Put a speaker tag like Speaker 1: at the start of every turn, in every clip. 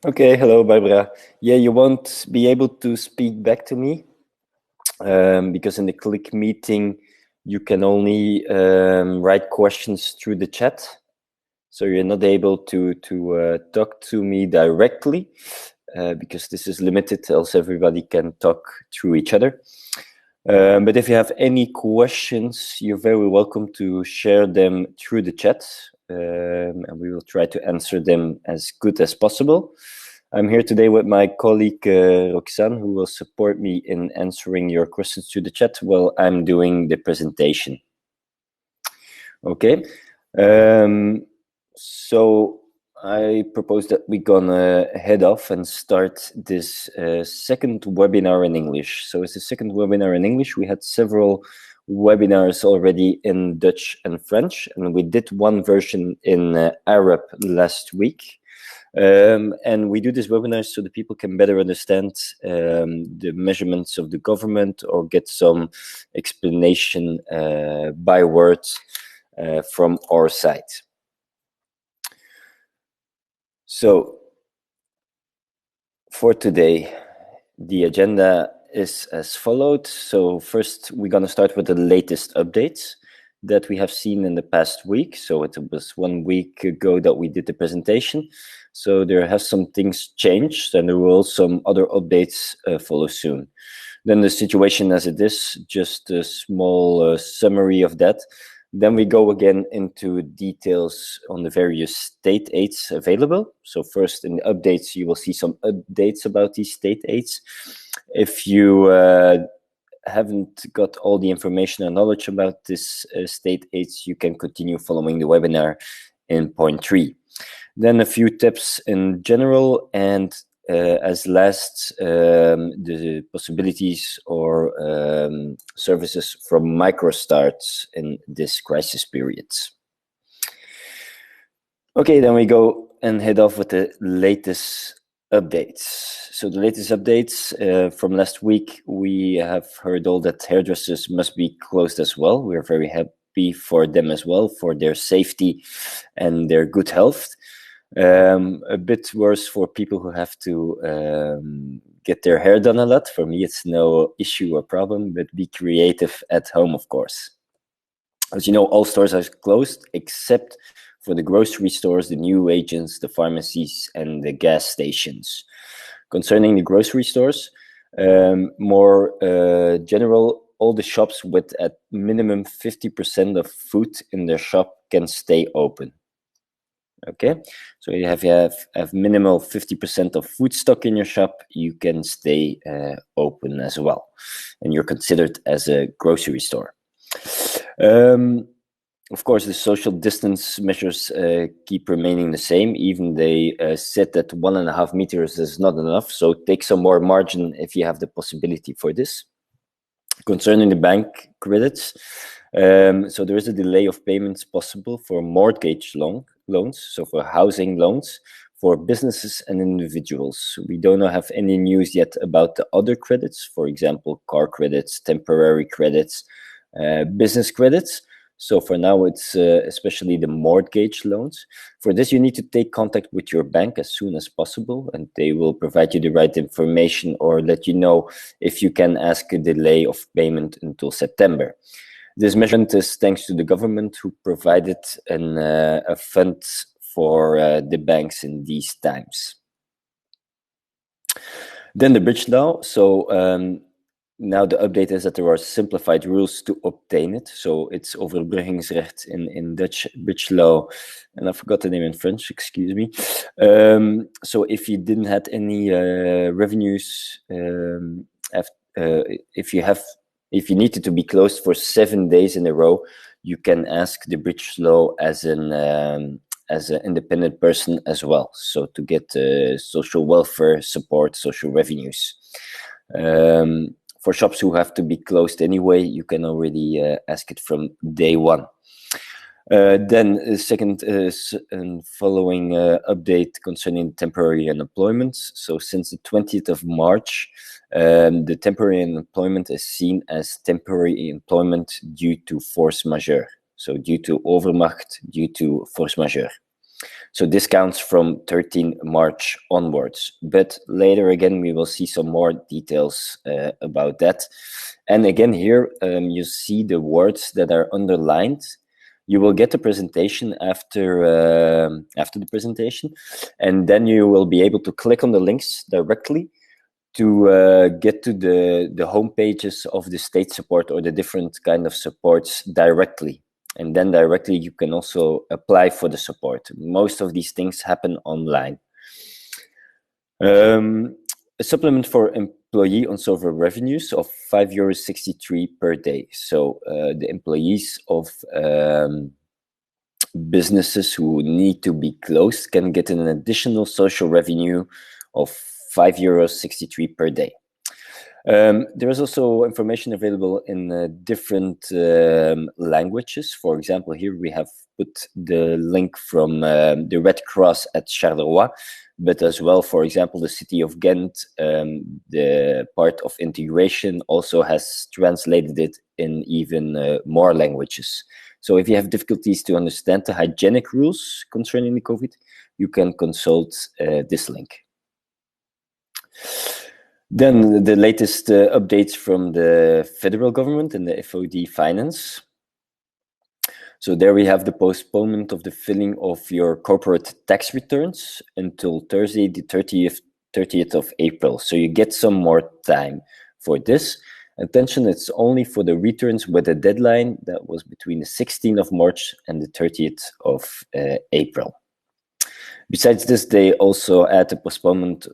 Speaker 1: Okay, hello, Barbara. Yeah, you won't be able to speak back to me because in the Click meeting, you can only write questions through the chat. So you're not able to talk to me directly because this is limited, else everybody can talk through each other. But if you have any questions, you're very welcome to share them through the chat, and we will try to answer them as good as possible. I'm here today with my colleague Roxanne, who will support me in answering your questions through the chat while I'm doing the presentation. Okay, so I propose that we're gonna head off and start this second webinar in English. So it's the second webinar in English. We had several webinars already in Dutch and French, and we did one version in Arab last week. And we do this webinar so that people can better understand the measurements of the government or get some explanation by words from our side. So for today, the agenda is as followed. So first, we're going to start with the latest updates that we have seen in the past week. So it was 1 week ago that we did the presentation. So there have some things changed, and there will some other updates follow soon. Then the situation as it is, just a small summary of that. Then we go again into details on the various state aids available. So first in the updates, you will see some updates about these state aids. If you haven't got all the information and knowledge about this state aids, you can continue following the webinar in point 3. Then a few tips in general, and as last, the possibilities or services from MicroStart in this crisis period. Okay, then we go and head off with the latest updates. So the latest updates from last week, we have heard all that hairdressers must be closed as well. We're very happy for them as well, for their safety and their good health. A bit worse for people who have to get their hair done a lot. For me, it's no issue or problem, but be creative at home, of course. As you know, all stores are closed except for the grocery stores, the new agents, the pharmacies, and the gas stations. Concerning the grocery stores, more general, all the shops with at minimum 50% of food in their shop can stay open. Okay, so you have minimal 50% of food stock in your shop, you can stay open as well, and you're considered as a grocery store. Of course, the social distance measures keep remaining the same. Even they said that 1.5 meters is not enough, so take some more margin if you have the possibility for this. Concerning the bank credits, so there is a delay of payments possible for mortgage loans, so for housing loans, for businesses and individuals. We don't have any news yet about the other credits, for example, car credits, temporary credits, business credits. So for now, it's especially the mortgage loans. For this, you need to take contact with your bank as soon as possible, and they will provide you the right information or let you know if you can ask a delay of payment until September. This measurement is thanks to the government, who provided a fund for the banks in these times. Then the bridge law. So now the update is that there are simplified rules to obtain it. So it's overbruggingsrecht in Dutch, bridge law, and I forgot the name in French, excuse me. So if you didn't have any revenues, if you needed to be closed for 7 days in a row, you can ask the bridge law as an independent person as well, so to get social welfare support, social revenues. For shops who have to be closed anyway, you can already ask it from day one. Then the second and following update concerning temporary unemployment. So since the 20th of March, the temporary unemployment is seen as temporary employment due to force majeure. So due to overmacht, due to force majeure. So discounts from 13 March onwards. But later again, we will see some more details about that. And again, here you see the words that are underlined. You will get the presentation after the presentation, and then you will be able to click on the links directly to get to the home pages of the state support or the different kind of supports directly. And then directly you can also apply for the support. Most of these things happen online. A supplement for employee on server revenues of €5.63 per day. So the employees of businesses who need to be closed can get an additional social revenue of €5.63 per day. There is also information available in different languages. For example, here we have put the link from the Red Cross at Charleroi, but as well, for example, the city of Ghent, the part of integration also has translated it in even more languages. So if you have difficulties to understand the hygienic rules concerning the COVID, you can consult this link. Then the latest updates from the federal government and the FOD finance. So there we have the postponement of the filling of your corporate tax returns until Thursday, the 30th of April. So you get some more time for this. Attention, it's only for the returns with a deadline that was between the 16th of March and the 30th of April. Besides this, they also add a postponement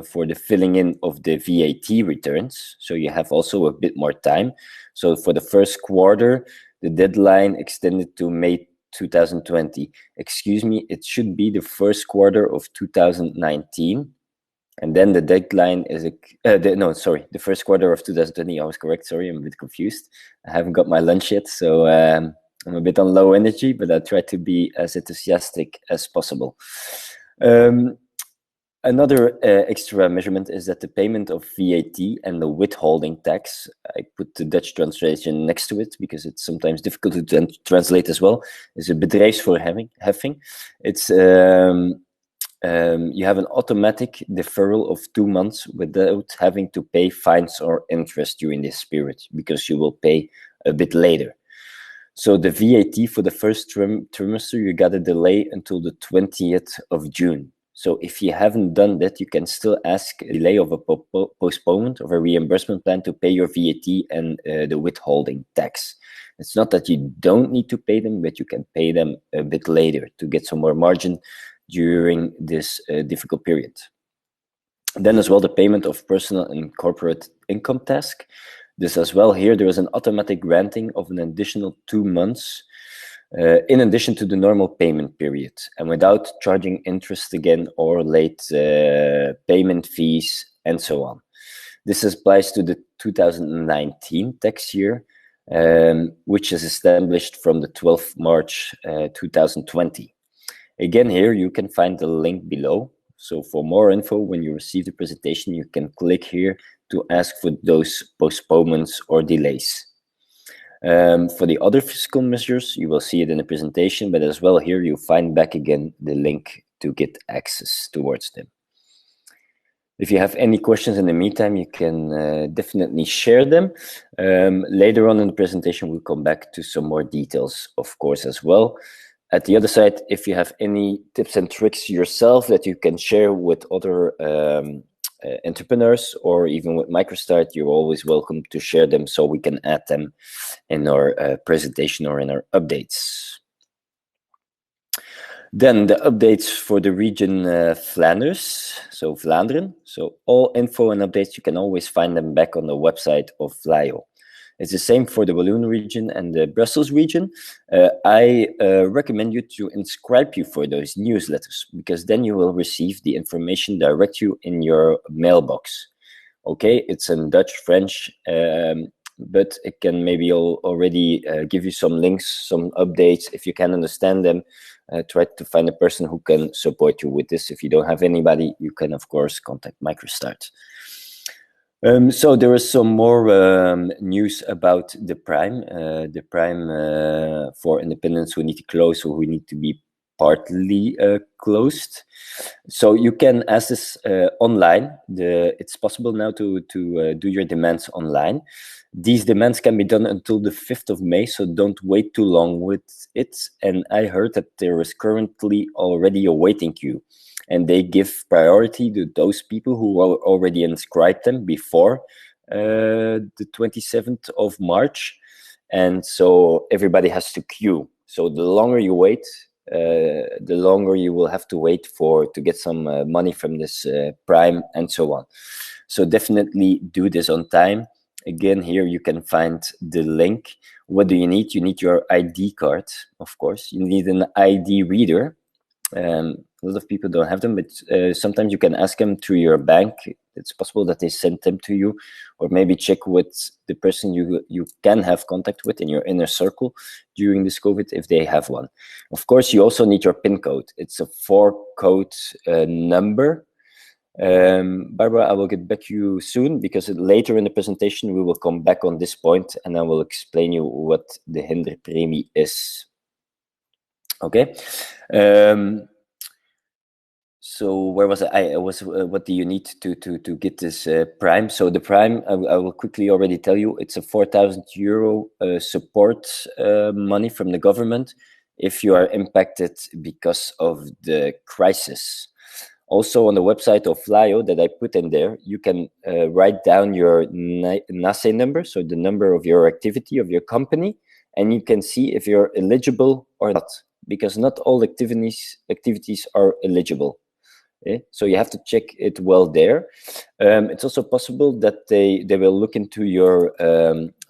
Speaker 1: for the filling in of the VAT returns. So you have also a bit more time. So for the first quarter, the deadline extended to May 2020. Excuse me, it should be the first quarter of 2019. And then the deadline is, the first quarter of 2020. I was correct. Sorry, I'm a bit confused. I haven't got my lunch yet, so I'm a bit on low energy, but I try to be as enthusiastic as possible. Another extra measurement is that the payment of VAT and the withholding tax, I put the Dutch translation next to it because it's sometimes difficult to translate as well, is a bedrijfsvoorheffing. It's you have an automatic deferral of 2 months without having to pay fines or interest during this period because you will pay a bit later. So the VAT for the first trimester, you got a delay until the 20th of June. So if you haven't done that, you can still ask a delay of a postponement of a reimbursement plan to pay your VAT and the withholding tax. It's not that you don't need to pay them, but you can pay them a bit later to get some more margin during this difficult period. Then as well, the payment of personal and corporate income tax. This as well, here there is an automatic granting of an additional 2 months in addition to the normal payment period and without charging interest again or late payment fees and so on. This applies to the 2019 tax year, which is established from the 12th March 2020. Again, here you can find the link below. So for more info, when you receive the presentation, you can click here to ask for those postponements or delays. For the other fiscal measures, you will see it in the presentation, but as well here you find back again the link to get access towards them. If you have any questions in the meantime, you can definitely share them. Later on in the presentation, we'll come back to some more details, of course, as well. At the other side, if you have any tips and tricks yourself that you can share with other entrepreneurs or even with MicroStart, you're always welcome to share them so we can add them in our presentation or in our updates. Then the updates for the region Flanders, so Vlaanderen. So all info and updates, you can always find them back on the website of Vlaio. It's the same for the Walloon region and the Brussels region. I recommend you to inscribe you for those newsletters because then you will receive the information direct you in your mailbox. Okay, it's in Dutch, French, but it can maybe already give you some links, some updates. If you can understand them, try to find a person who can support you with this. If you don't have anybody, you can, of course, contact MicroStart. So there is some more news about the Prime for independents who need to close or who need to be partly closed. So you can ask this online. It's possible now to do your demands online. These demands can be done until the 5th of May, so don't wait too long with it. And I heard that there is currently already a waiting queue, and they give priority to those people who already inscribed them before the 27th of March. And so everybody has to queue. So the longer you wait, the longer you will have to wait to get some money from this Prime and so on. So definitely do this on time. Again, here you can find the link. What do you need? You need your ID card, of course. You need an ID reader. A lot of people don't have them, but sometimes you can ask them through your bank. It's possible that they send them to you, or maybe check with the person you can have contact with in your inner circle during this COVID if they have one. Of course, you also need your PIN code. It's a 4-code number. Barbara, I will get back to you soon, because later in the presentation we will come back on this point and I will explain you what the hinderpremie is. Okay. So where was I was what do you need to get this Prime? So the Prime, I will quickly already tell you, it's a €4,000 support money from the government if you are impacted because of the crisis. Also on the website of Flyo that I put in there, you can write down your NACE number, so the number of your activity of your company, and you can see if you're eligible or not, because not all activities are eligible. Okay? So you have to check it well there. It's also possible that they will look into your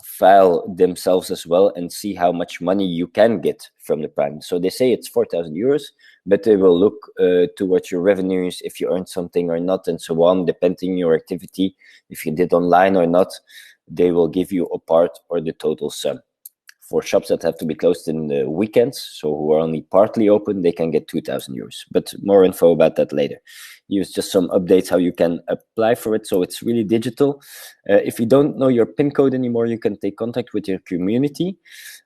Speaker 1: file themselves as well and see how much money you can get from the Prime. So they say it's €4,000, but they will look towards your revenues, if you earned something or not, and so on, depending on your activity. If you did online or not, they will give you a part or the total sum. For shops that have to be closed in the weekends, so who are only partly open, they can get €2,000. But more info about that later. Here's just some updates how you can apply for it. So it's really digital. If you don't know your PIN code anymore, you can take contact with your community.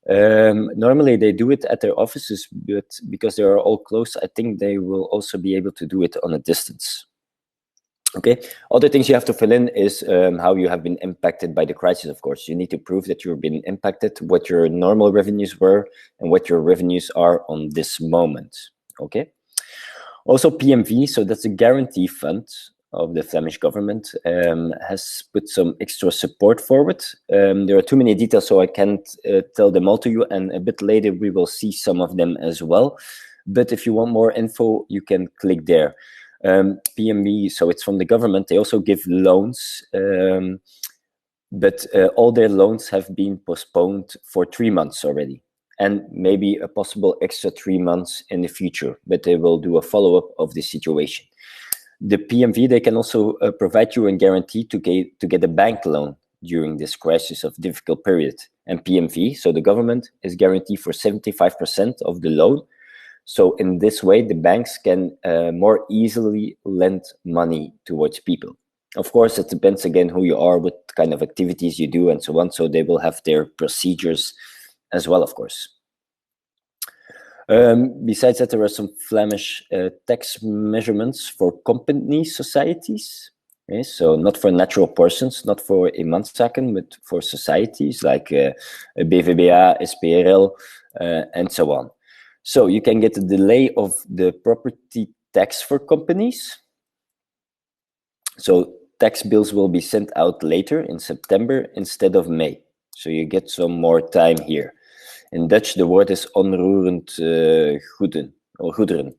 Speaker 1: Normally they do it at their offices, but because they are all closed, I think they will also be able to do it on a distance. Okay, other things you have to fill in is how you have been impacted by the crisis, of course. You need to prove that you've been impacted, what your normal revenues were, and what your revenues are on this moment. Okay. Also PMV, so that's a guarantee fund of the Flemish government, has put some extra support forward. There are too many details, so I can't tell them all to you, and a bit later we will see some of them as well. But if you want more info, you can click there. PMV, so it's from the government. They also give loans, but all their loans have been postponed for 3 months already, and maybe a possible extra 3 months in the future, but they will do a follow-up of the situation. The PMV, they can also provide you a guarantee to get a bank loan during this crisis of difficult period. And PMV, so the government, is guaranteed for 75% of the loan. So in this way, the banks can more easily lend money towards people. Of course, it depends again who you are, what kind of activities you do, and so on. So they will have their procedures as well, of course. Besides that, there are some Flemish tax measurements for company societies. Okay? So not for natural persons, not for eenmanszaken, but for societies like BVBA, SPRL, and so on. So you can get a delay of the property tax for companies. So tax bills will be sent out later in September instead of May. So you get some more time here. In Dutch, the word is onroerend goederen.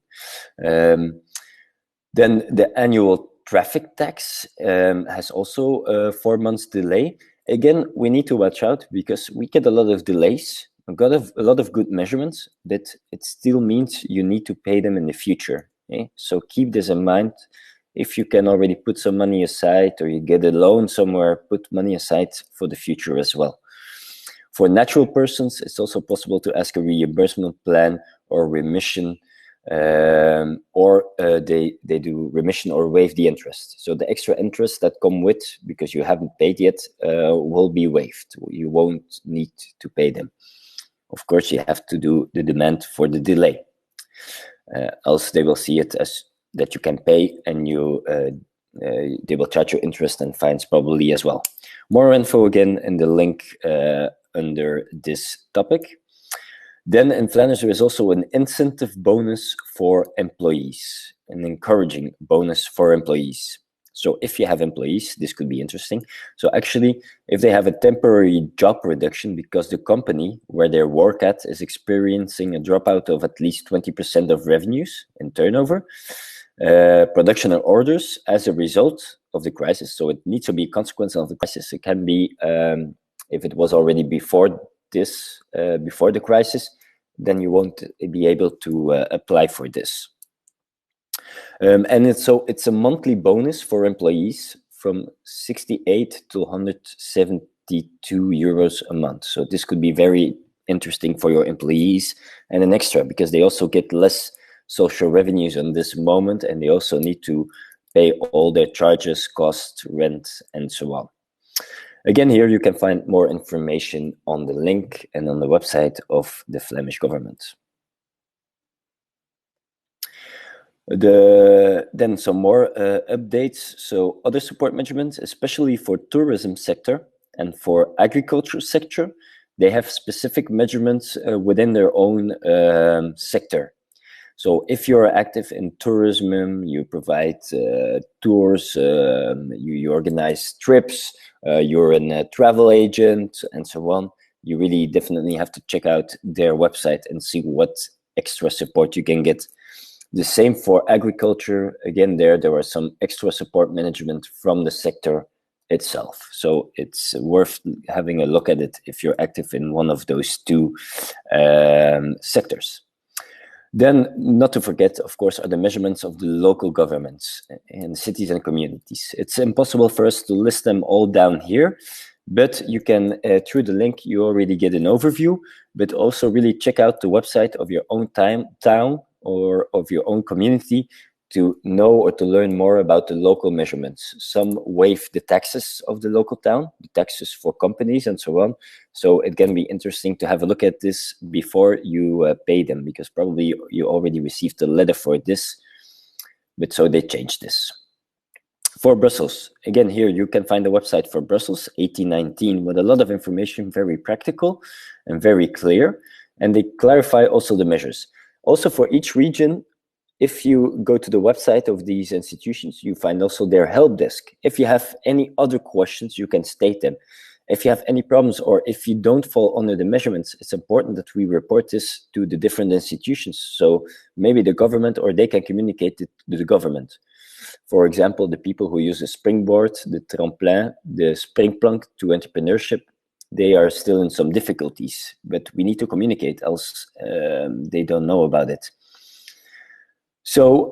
Speaker 1: Then the annual traffic tax has also a 4 months delay. Again, we need to watch out because we get a lot of delays. I've got a lot of good measurements, but it still means you need to pay them in the future. Okay? So keep this in mind. If you can already put some money aside or you get a loan somewhere, put money aside for the future as well. For natural persons, it's also possible to ask a reimbursement plan or remission, or they do remission or waive the interest. So the extra interest that come with, because you haven't paid yet, will be waived. You won't need to pay them. Of course, you have to do the demand for the delay. else they will see it as that you can pay, and they will charge you interest and fines probably as well. More info again in the link under this topic. Then in Flanders, there is also an incentive bonus for employees, an encouraging bonus for employees. So if you have employees, this could be interesting. So actually, if they have a temporary job reduction because the company where they work at is experiencing a dropout of at least 20% of revenues and turnover, production and orders as a result of the crisis. So it needs to be a consequence of the crisis. It can be, if it was already before this, before the crisis, then you won't be able to apply for this. And it's a monthly bonus for employees from 68 to 172 euros a month. So this could be very interesting for your employees and an extra, because they also get less social revenues in this moment, and they also need to pay all their charges, costs, rent, and so on. Again, here you can find more information on the link and on the website of the Flemish government. Then some more updates. So other support measurements, especially for tourism sector and for agriculture sector, they have specific measurements within their own sector. So if you're active in tourism, you provide tours, you organize trips, you're a travel agent, and so on, you really definitely have to check out their website and see what extra support you can get. The same for agriculture. Again, there are some extra support management from the sector itself. So it's worth having a look at it if you're active in one of those two sectors. Then, not to forget, of course, are the measurements of the local governments and cities and communities. It's impossible for us to list them all down here, but you can, through the link, you already get an overview, but also really check out the website of your own town or of your own community to know or to learn more about the local measurements. Some waive the taxes of the local town, the taxes for companies and so on. So it can be interesting to have a look at this before you pay them, because probably you already received a letter for this, but so they changed this. For Brussels, again, here you can find the website for Brussels 1819 with a lot of information, very practical and very clear. And they clarify also the measures. Also for each region, if you go to the website of these institutions, you find also their help desk. If you have any other questions, you can state them. If you have any problems, or if you don't fall under the measurements, it's important that we report this to the different institutions. So maybe the government, or they can communicate it to the government. For example, the people who use the springboard, the tremplin, the springplank to entrepreneurship, they are still in some difficulties, but we need to communicate, else they don't know about it. So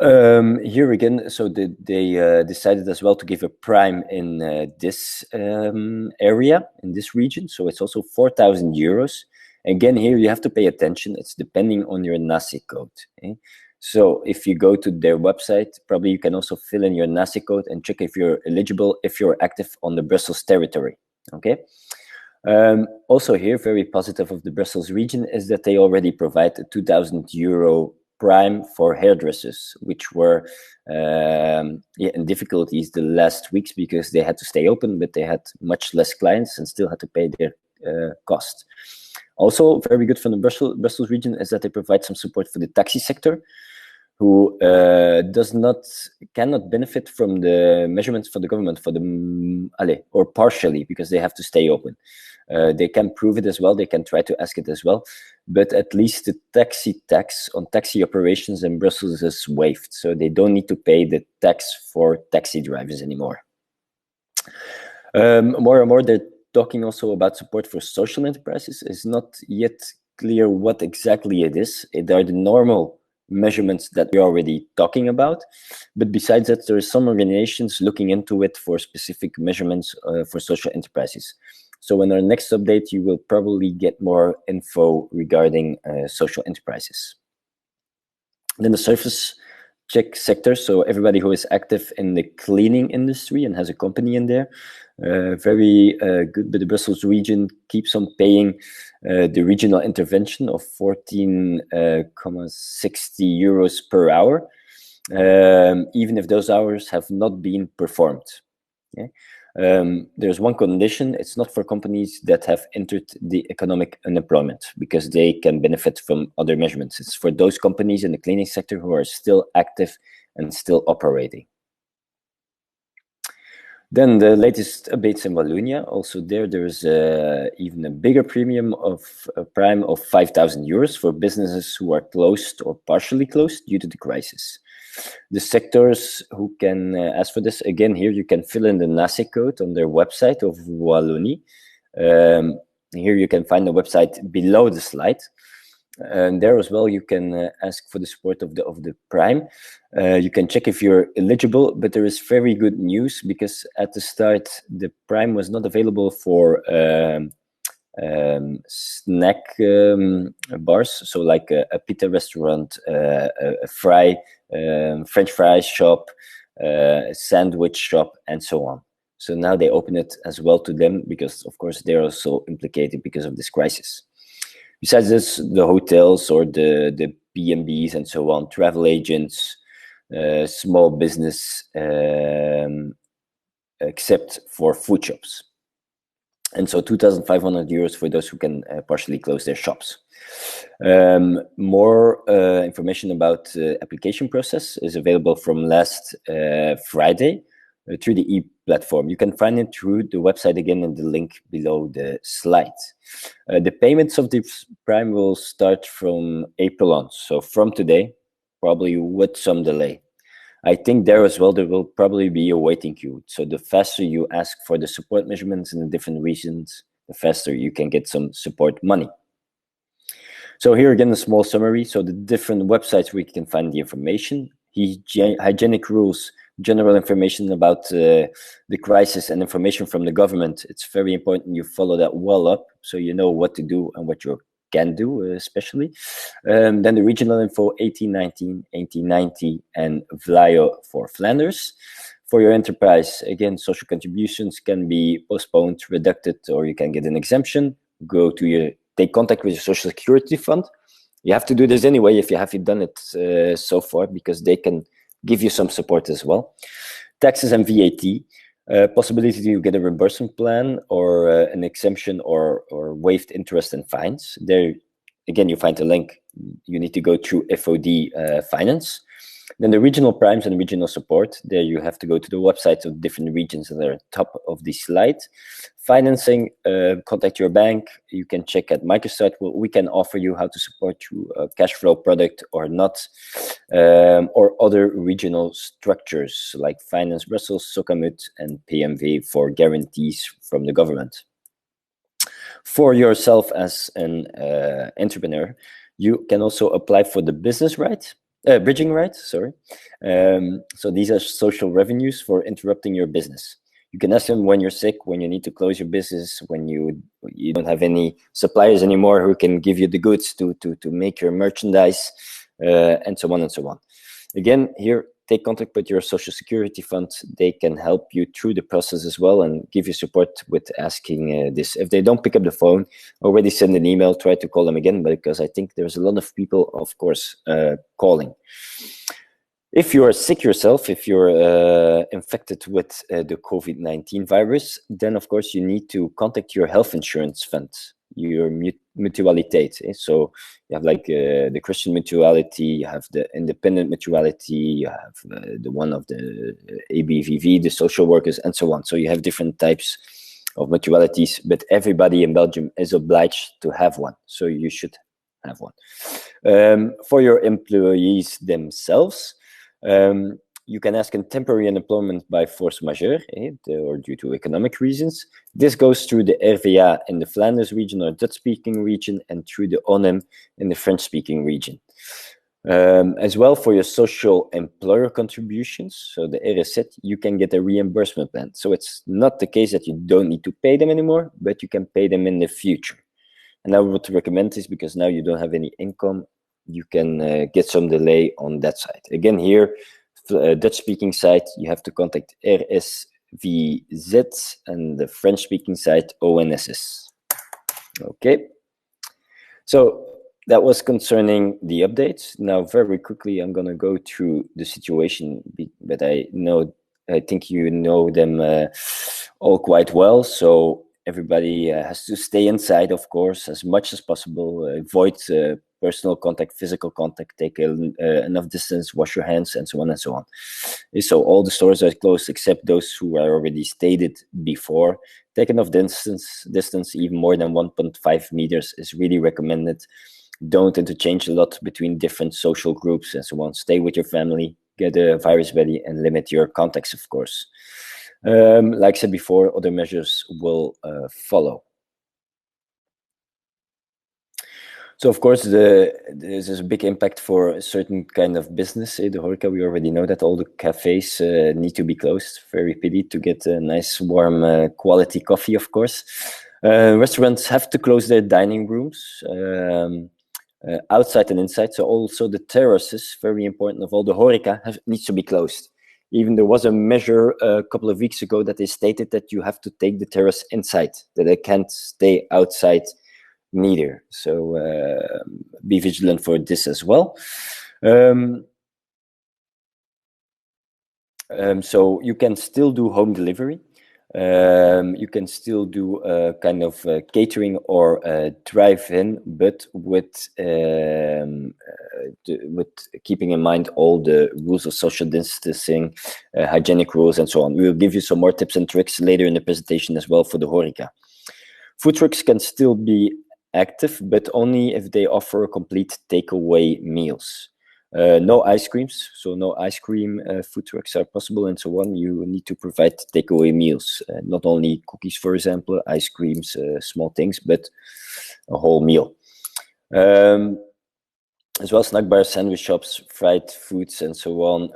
Speaker 1: here again, so they decided as well to give a prime in this area, in this region. So it's also 4,000 euros. Again, here you have to pay attention. It's depending on your NACE code. Okay? So if you go to their website, probably you can also fill in your NACE code and check if you're eligible, if you're active on the Brussels territory. Okay. Also here, very positive of the Brussels region is that they already provide a 2,000 euro prime for hairdressers, which were in difficulties the last weeks because they had to stay open, but they had much less clients and still had to pay their cost. Also, very good from the Brussels region is that they provide some support for the taxi sector, who cannot benefit from the measurements for the government or partially, because they have to stay open. They can prove it as well. They can try to ask it as well, but at least the taxi tax on taxi operations in Brussels is waived, so they don't need to pay the tax for taxi drivers anymore. More and more, they're talking also about support for social enterprises. It's not yet clear what exactly it is. They are the normal measurements that we're already talking about, but besides that, there are some organizations looking into it for specific measurements for social enterprises. So in our next update, you will probably get more info regarding social enterprises. Then the surface check sectors. So everybody who is active in the cleaning industry and has a company in there, very good. But the Brussels region keeps on paying the regional intervention of 14,60 euros per hour, even if those hours have not been performed. Okay? There's one condition: it's not for companies that have entered the economic unemployment, because they can benefit from other measurements. It's for those companies in the cleaning sector who are still active and still operating. Then the latest updates in Wallonia. Also there's even a bigger premium of a prime of 5,000 euros for businesses who are closed or partially closed due to the crisis. The sectors who can ask for this, again, here you can fill in the NACE code on their website of Wallonie. Here you can find the website below the slide. And there as well, you can ask for the support of the prime. You can check if you're eligible, but there is very good news, because at the start the prime was not available for snack bars, so like a pita restaurant, a French fries shop, a sandwich shop, and so on. So now they open it as well to them, because of course they're also implicated because of this crisis. Besides this, the hotels or the B&Bs and so on, travel agents, small business, except for food shops. And so 2,500 euros for those who can partially close their shops. More information about the application process is available from last Friday through the e-platform. You can find it through the website again in the link below the slide. The payments of the prime will start from April on, so from today, probably with some delay. I think there as well, there will probably be a waiting queue. So the faster you ask for the support measurements in the different regions, the faster you can get some support money. So here again, a small summary. So the different websites where you can find the information, hygienic rules, general information about the crisis, and information from the government. It's very important you follow that well up, so you know what to do and what you can do, especially. Then the regional info, 1819, 1890, and Vlaio for Flanders. For your enterprise, again, social contributions can be postponed, reducted, or you can get an exemption. Take contact with your social security fund. You have to do this anyway if you haven't done it so far, because they can give you some support as well. Taxes and VAT. Possibility to get a reimbursement plan or an exemption or waived interest and fines. There, again, you find a link. You need to go through FOD Finance. Then the regional primes and regional support. There you have to go to the websites of different regions that are at the top of the slide. Financing, contact your bank. You can check at Microstart what we can offer you, how to support you, a cash flow product or not, or other regional structures like Finance Brussels, Socamut, and PMV for guarantees from the government. For yourself as an entrepreneur, you can also apply for the business right. Bridging rights, sorry. So these are social revenues for interrupting your business. You can ask them when you're sick, when you need to close your business, when you don't have any suppliers anymore who can give you the goods to make your merchandise, and so on and so on. Again, here, take contact with your social security fund. They can help you through the process as well and give you support with asking this. If they don't pick up the phone, already send an email, try to call them again, because I think there's a lot of people, of course, calling. If you are sick yourself, if you're infected with the COVID-19 virus, then of course you need to contact your health insurance fund, your mutualiteit. So you have like the Christian mutuality, you have the independent mutuality, you have the one of the ABVV, the social workers, and so on. So you have different types of mutualities, but everybody in Belgium is obliged to have one. So you should have one. For your employees themselves, you can ask in temporary unemployment by force majeure, or due to economic reasons. This goes through the RVA in the Flanders region or Dutch-speaking region, and through the ONEM in the French-speaking region. As well, for your social employer contributions, so the RSZ, you can get a reimbursement plan. So it's not the case that you don't need to pay them anymore, but you can pay them in the future. And I would recommend this because now you don't have any income you can get some delay on that side. Again, here, Dutch-speaking side, you have to contact RSVZ, and the French-speaking side, ONSS. Okay. So that was concerning the updates. Now, very quickly, I'm going to go through the situation, but I think you know them all quite well. So everybody has to stay inside, of course, as much as possible. Avoid personal contact, physical contact, take enough distance, wash your hands, and so on and so on. So all the stores are closed except those who are already stated before. Take enough distance, even more than 1.5 meters is really recommended. Don't interchange a lot between different social groups and so on. Stay with your family, get the virus ready, and limit your contacts, of course. Like I said before, other measures will follow. So, of course, there's a big impact for a certain kind of business. The HoReCa, we already know that all the cafes need to be closed. Very pity to get a nice, warm, quality coffee, of course. Restaurants have to close their dining rooms, outside and inside. So also the terraces, very important, of all the HoReCa needs to be closed. Even there was a measure a couple of weeks ago that they stated that you have to take the terrace inside, that they can't stay outside neither. So be vigilant for this as well. So you can still do home delivery. You can still do kind of catering or drive-in, but with keeping in mind all the rules of social distancing, hygienic rules, and so on. We will give you some more tips and tricks later in the presentation as well for the HoReCa. Food trucks can still be active, but only if they offer complete takeaway meals. No ice creams, so no ice cream food trucks are possible and so on. You need to provide takeaway meals, not only cookies, for example, ice creams, small things, but a whole meal. As well, snack bars, sandwich shops, fried foods, and so on,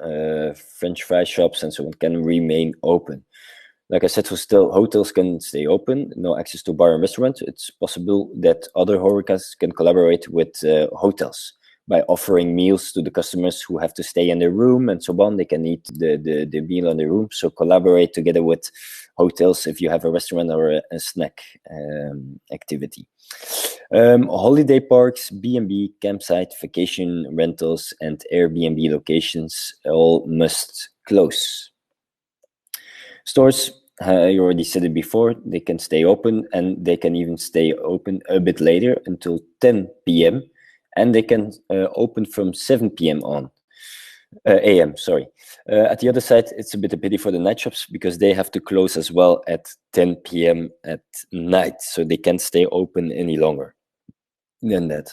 Speaker 1: French fry shops, and so on, can remain open. Like I said, hotels can stay open, no access to bar and restaurant. It's possible that other HoReCas can collaborate with hotels by offering meals to the customers who have to stay in their room and so on. They can eat the meal in their room. So collaborate together with hotels if you have a restaurant or a snack activity. Holiday parks, B&B, campsite, vacation rentals, and Airbnb locations all must close. Stores, you already said it before, they can stay open, and they can even stay open a bit later until 10 p.m. and they can open from 7 p.m. on. AM, sorry. At the other side, it's a bit a pity for the night shops because they have to close as well at 10 p.m. at night, so they can't stay open any longer than that.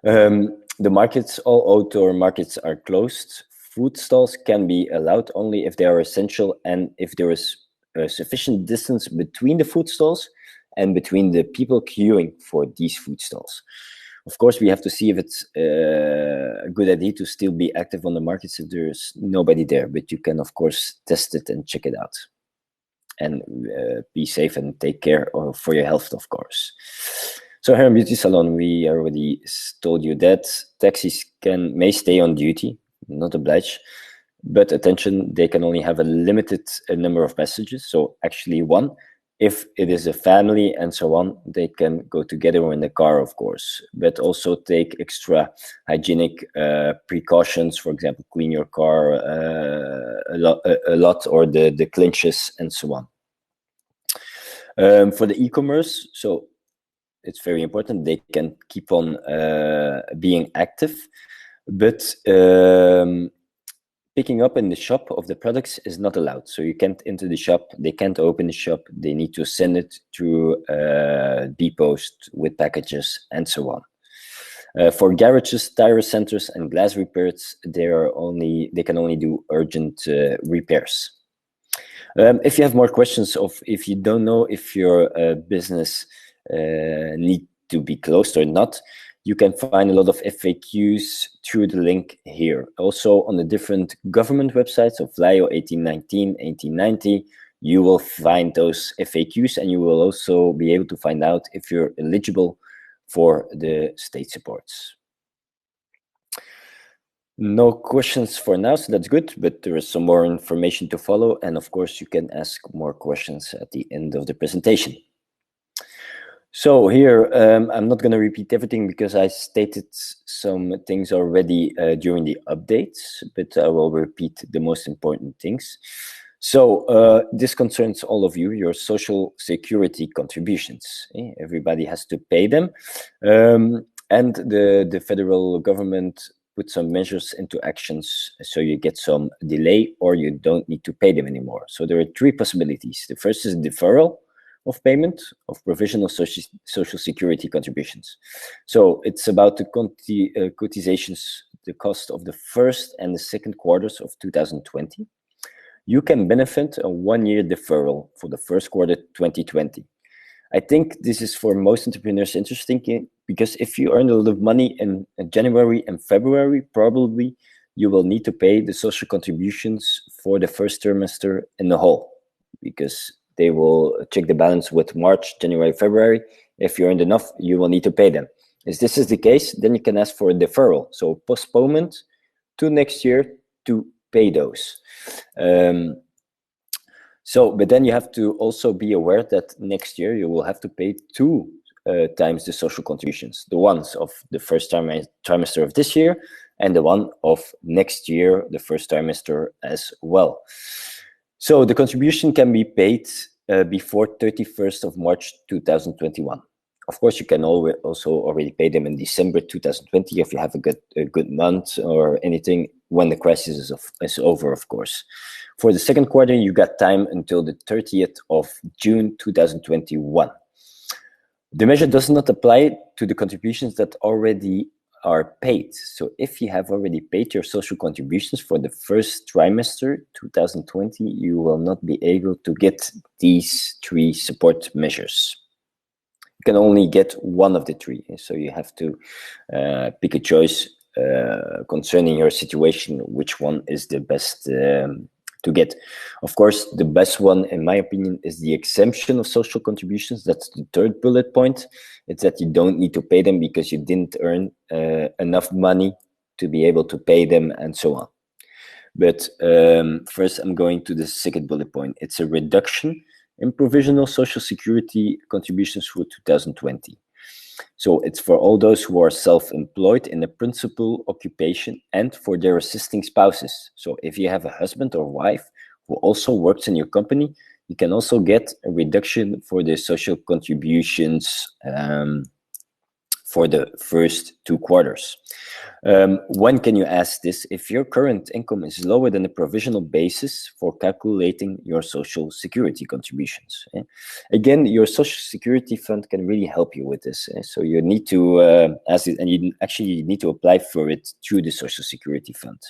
Speaker 1: The markets, all outdoor markets are closed. Food stalls can be allowed only if they are essential and if there is a sufficient distance between the food stalls and between the people queuing for these food stalls. Of course, we have to see if it's a good idea to still be active on the markets if there's nobody there, but you can, of course, test it and check it out. And be safe and take care for your health, of course. So here in Beauty Salon, we already told you that taxis may stay on duty, not obliged, but attention, they can only have a limited number of passengers, so actually one. If it is a family and so on, they can go together in the car, of course, but also take extra hygienic precautions. For example, clean your car a lot, or the clinches and so on. For the e-commerce, so it's very important. They can keep on being active, but picking up in the shop of the products is not allowed. So you can't enter the shop, they can't open the shop, they need to send it to depots with packages and so on. For garages, tire centers, and glass repairs, they can only do urgent repairs. If you have more questions, if you don't know if your business need to be closed or not, you can find a lot of FAQs through the link here. Also on the different government websites of VLAIO 1819, 1890, you will find those FAQs, and you will also be able to find out if you're eligible for the state supports. No questions for now, so that's good, but there is some more information to follow, and of course you can ask more questions at the end of the presentation. So here, I'm not going to repeat everything because I stated some things already during the updates, but I will repeat the most important things. So this concerns all of you, your social security contributions. Everybody has to pay them. And the federal government put some measures into actions so you get some delay or you don't need to pay them anymore. So there are three possibilities. The first is deferral of payment of provisional social security contributions. So it's about the cotizations, the cost of the first and the second quarters of 2020. You can benefit a 1-year deferral for the first quarter 2020. I think this is for most entrepreneurs interesting because if you earn a lot of money in January and February, probably you will need to pay the social contributions for the first trimester in the whole, because they will check the balance with March, January, February. If you earned enough, you will need to pay them. If this is the case, then you can ask for a deferral, so postponement to next year to pay those. But then you have to also be aware that next year you will have to pay 2 times the social contributions, the ones of the first trimester of this year and the one of next year, the first trimester as well. So the contribution can be paid before 31st of March 2021. Of course, you can also already pay them in December 2020 if you have a good month or anything when the crisis is over, of course. For the second quarter, you got time until the 30th of June 2021. The measure does not apply to the contributions that already are paid. So if you have already paid your social contributions for the first trimester 2020, you will not be able to get these 3 support measures. You can only get one of the 3, so you have to pick a choice concerning your situation, which one is the best to get. Of course, the best one, in my opinion, is the exemption of social contributions. That's the third bullet point. It's that you don't need to pay them because you didn't earn enough money to be able to pay them and so on. But first, I'm going to the second bullet point. It's a reduction in provisional social security contributions for 2020. So it's for all those who are self-employed in a principal occupation and for their assisting spouses. So if you have a husband or wife who also works in your company, you can also get a reduction for the social contributions for the first 2 quarters. When can you ask this? If your current income is lower than the provisional basis for calculating your social security contributions. Again, your social security fund can really help you with this. So you need to ask it, and you actually need to apply for it through the social security fund.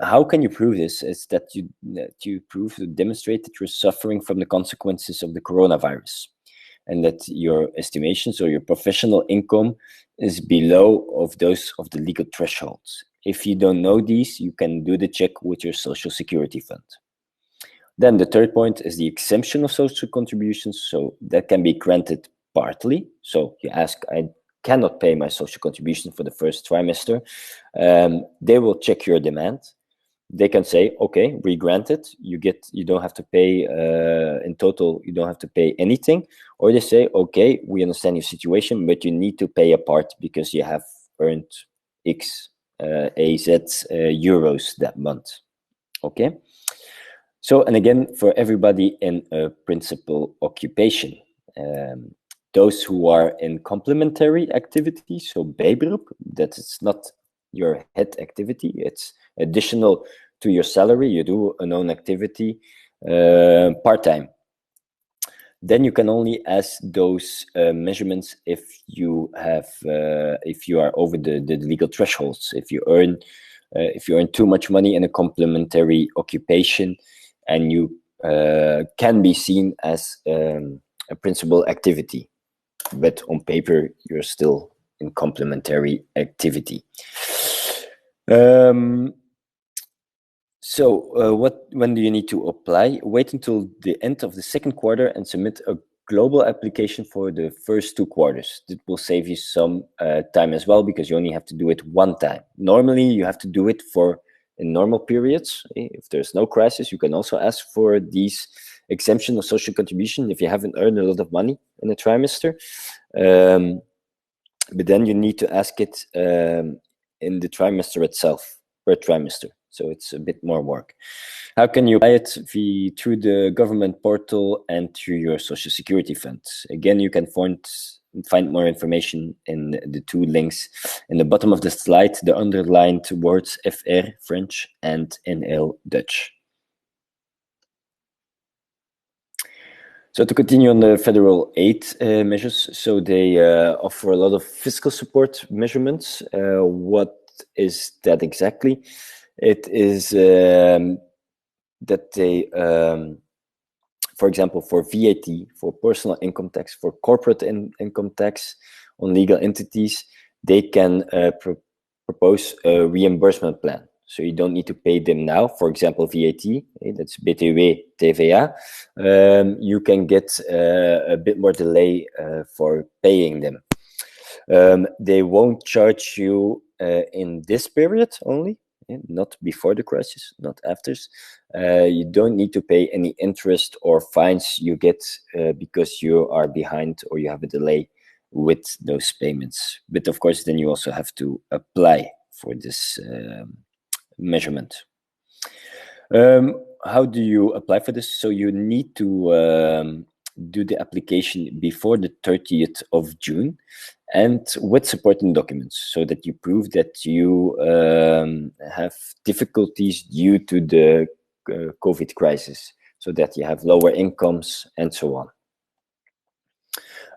Speaker 1: How can you prove this? It's that you demonstrate that you're suffering from the consequences of the coronavirus, and that your estimations or your professional income is below of those of the legal thresholds. If you don't know these, you can do the check with your social security fund. Then the third point is the exemption of social contributions. So that can be granted partly. So you ask, I cannot pay my social contribution for the first trimester. They will check your demand. They can say, okay, we grant it. You don't have to pay in total. You don't have to pay anything. Or they say, okay, we understand your situation, but you need to pay a part because you have earned X AZ euros that month. Okay. So, and again, for everybody in a principal occupation, those who are in complementary activity, so bijberoep, that it's not your head activity, it's additional to your salary, you do an own activity part-time. Then you can only ask those measurements if you are over the legal thresholds. If you earn too much money in a complementary occupation, and you can be seen as a principal activity, but on paper you're still in complementary activity. When do you need to apply? Wait until the end of the second quarter and submit a global application for the first 2 quarters. It will save you some time as well, because you only have to do it one time. Normally, you have to do it in normal periods. If there's no crisis, you can also ask for these exemption of social contribution if you haven't earned a lot of money in a trimester. But then you need to ask it in the trimester itself, per trimester. So it's a bit more work. How can you apply it? Through the government portal and through your social security fund. Again, you can find more information in the 2 links in the bottom of the slide, the underlined words FR, French, and NL, Dutch. So to continue on the federal aid measures, so they offer a lot of fiscal support measurements. What is that exactly? It is that they, for example, for VAT, for personal income tax, for corporate income tax on legal entities, they can propose a reimbursement plan. So you don't need to pay them now. For example, VAT, that's BTW, TVA. You can get a bit more delay for paying them. They won't charge you in this period only, not before the crisis, not after. You don't need to pay any interest or fines you get because you are behind or you have a delay with those payments. But of course, then you also have to apply for this measurement. How do you apply for this? So you need to do the application before the 30th of June and with supporting documents, so that you prove that you have difficulties due to the COVID crisis, so that you have lower incomes and so on.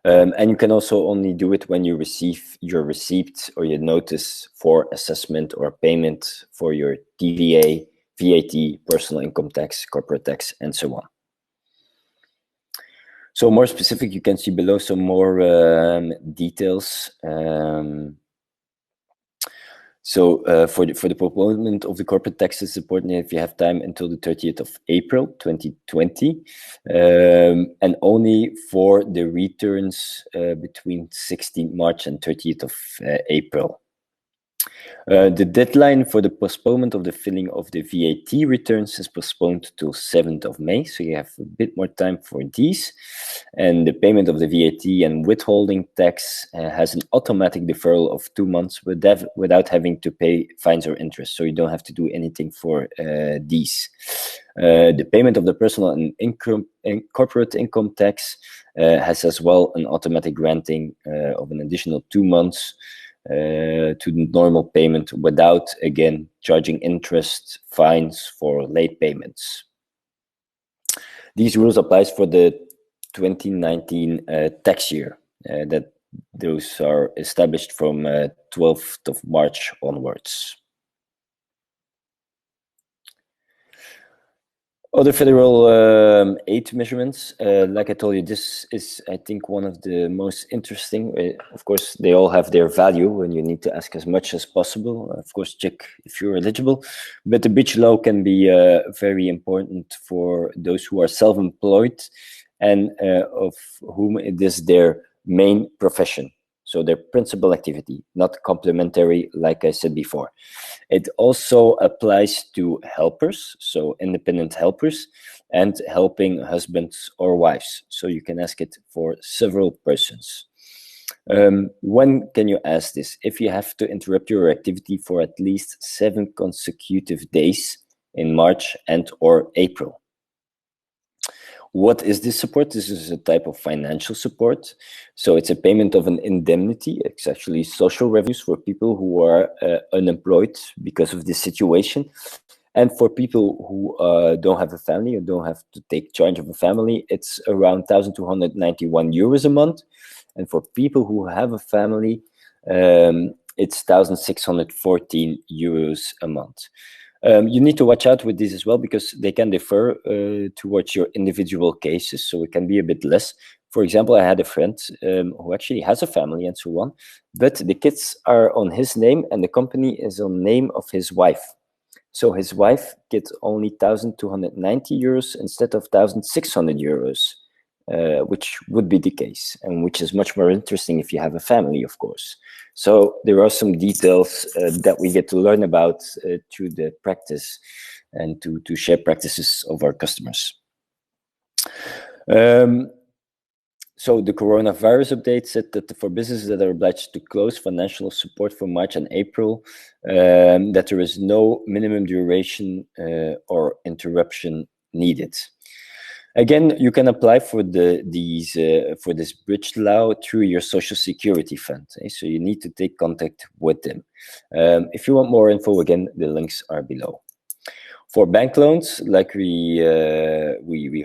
Speaker 1: And you can also only do it when you receive your receipt or your notice for assessment or payment for your TVA, VAT, personal income tax, corporate tax, and so on. So more specific, you can see below some more details. So for the postponement of the corporate tax, it's important if you have time until the 30th of April 2020, and only for the returns between 16th March and 30th of April. The deadline for the postponement of the filling of the VAT returns is postponed till 7th of May, so you have a bit more time for these. And the payment of the VAT and withholding tax has an automatic deferral of 2 months without having to pay fines or interest, so you don't have to do anything for these. The payment of the personal and corporate income tax has as well an automatic granting of an additional 2 months to the normal payment without, again, charging interest, fines for late payments. These rules applies for the 2019 tax year. That those are established from 12th of March onwards. Other federal aid measurements, like I told you, this is, I think, one of the most interesting. Of course, they all have their value, and you need to ask as much as possible. Of course, check if you're eligible. But the Bridge Law can be very important for those who are self-employed and of whom it is their main profession. So their principal activity, not complementary, like I said before. It also applies to helpers, so independent helpers, and helping husbands or wives. So you can ask it for several persons. When can you ask this? If you have to interrupt your activity for at least 7 consecutive days in March and or April. What is this support? This is a type of financial support. So it's a payment of an indemnity. It's actually social revenues for people who are unemployed because of this situation. And for people who don't have a family or don't have to take charge of a family, it's around 1,291 euros a month. And for people who have a family, it's 1,614 euros a month. You need to watch out with this as well, because they can differ towards your individual cases, so it can be a bit less. For example, I had a friend who actually has a family and so on, but the kids are on his name and the company is on name of his wife. So his wife gets only 1,290 euros instead of 1,600 euros which would be the case, and which is much more interesting if you have a family, of course. So there are some details that we get to learn about through the practice and to share practices of our customers. So the coronavirus update said that for businesses that are obliged to close financial support for March and April, that there is no minimum duration or interruption needed. Again, you can apply for this bridge law through your Social Security fund. So you need to take contact with them. If you want more info, again, the links are below. For bank loans, like we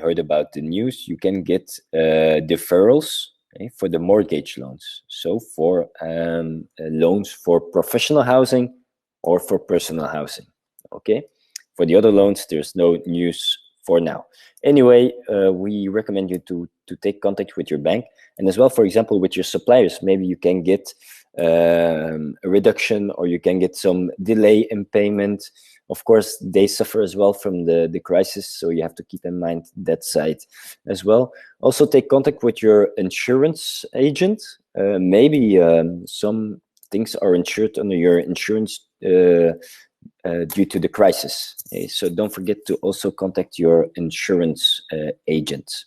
Speaker 1: heard about the news, you can get deferrals for the mortgage loans. So for loans for professional housing or for personal housing. Okay. For the other loans, there's no news for now. Anyway, we recommend you to take contact with your bank, and as well, for example, with your suppliers. Maybe you can get a reduction, or you can get some delay in payment. Of course, they suffer as well from the crisis, so you have to keep in mind that side as well. Also, take contact with your insurance agent. Maybe some things are insured under your insurance due to the crisis. So don't forget to also contact your insurance agent.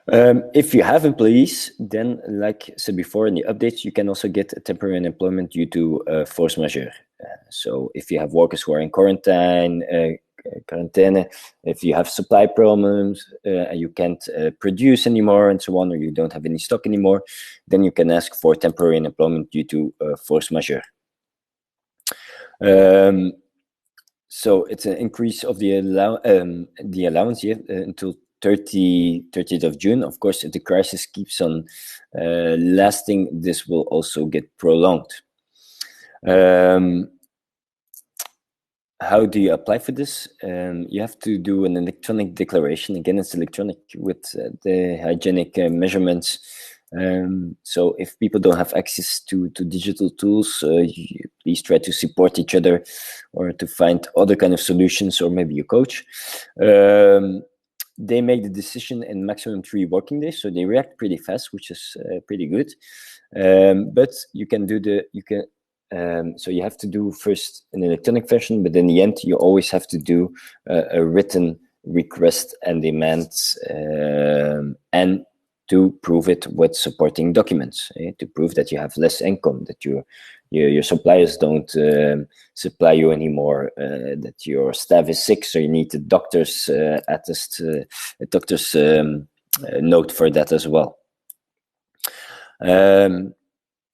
Speaker 1: If you have employees, then, like I said before in the updates, you can also get a temporary unemployment due to force majeure. So if you have workers who are in quarantine, if you have supply problems and you can't produce anymore and so on, or you don't have any stock anymore, then you can ask for temporary unemployment due to force majeure. So it's an increase of the allowance until 30th of June. Of course, if the crisis keeps on lasting, this will also get prolonged. How do you apply for this? You have to do an electronic declaration. Again, it's electronic with the hygienic measurements. So if people don't have access to digital tools, please try to support each other or to find other kind of solutions, or maybe your coach. They make the decision in maximum 3 working days, so they react pretty fast, which is pretty good. But you can do so you have to do first an electronic version, but in the end, you always have to do a written request and demands, and to prove it with supporting documents, to prove that you have less income, that your suppliers don't supply you anymore, that your staff is sick, so you need the doctor's attest, a doctor's note for that as well.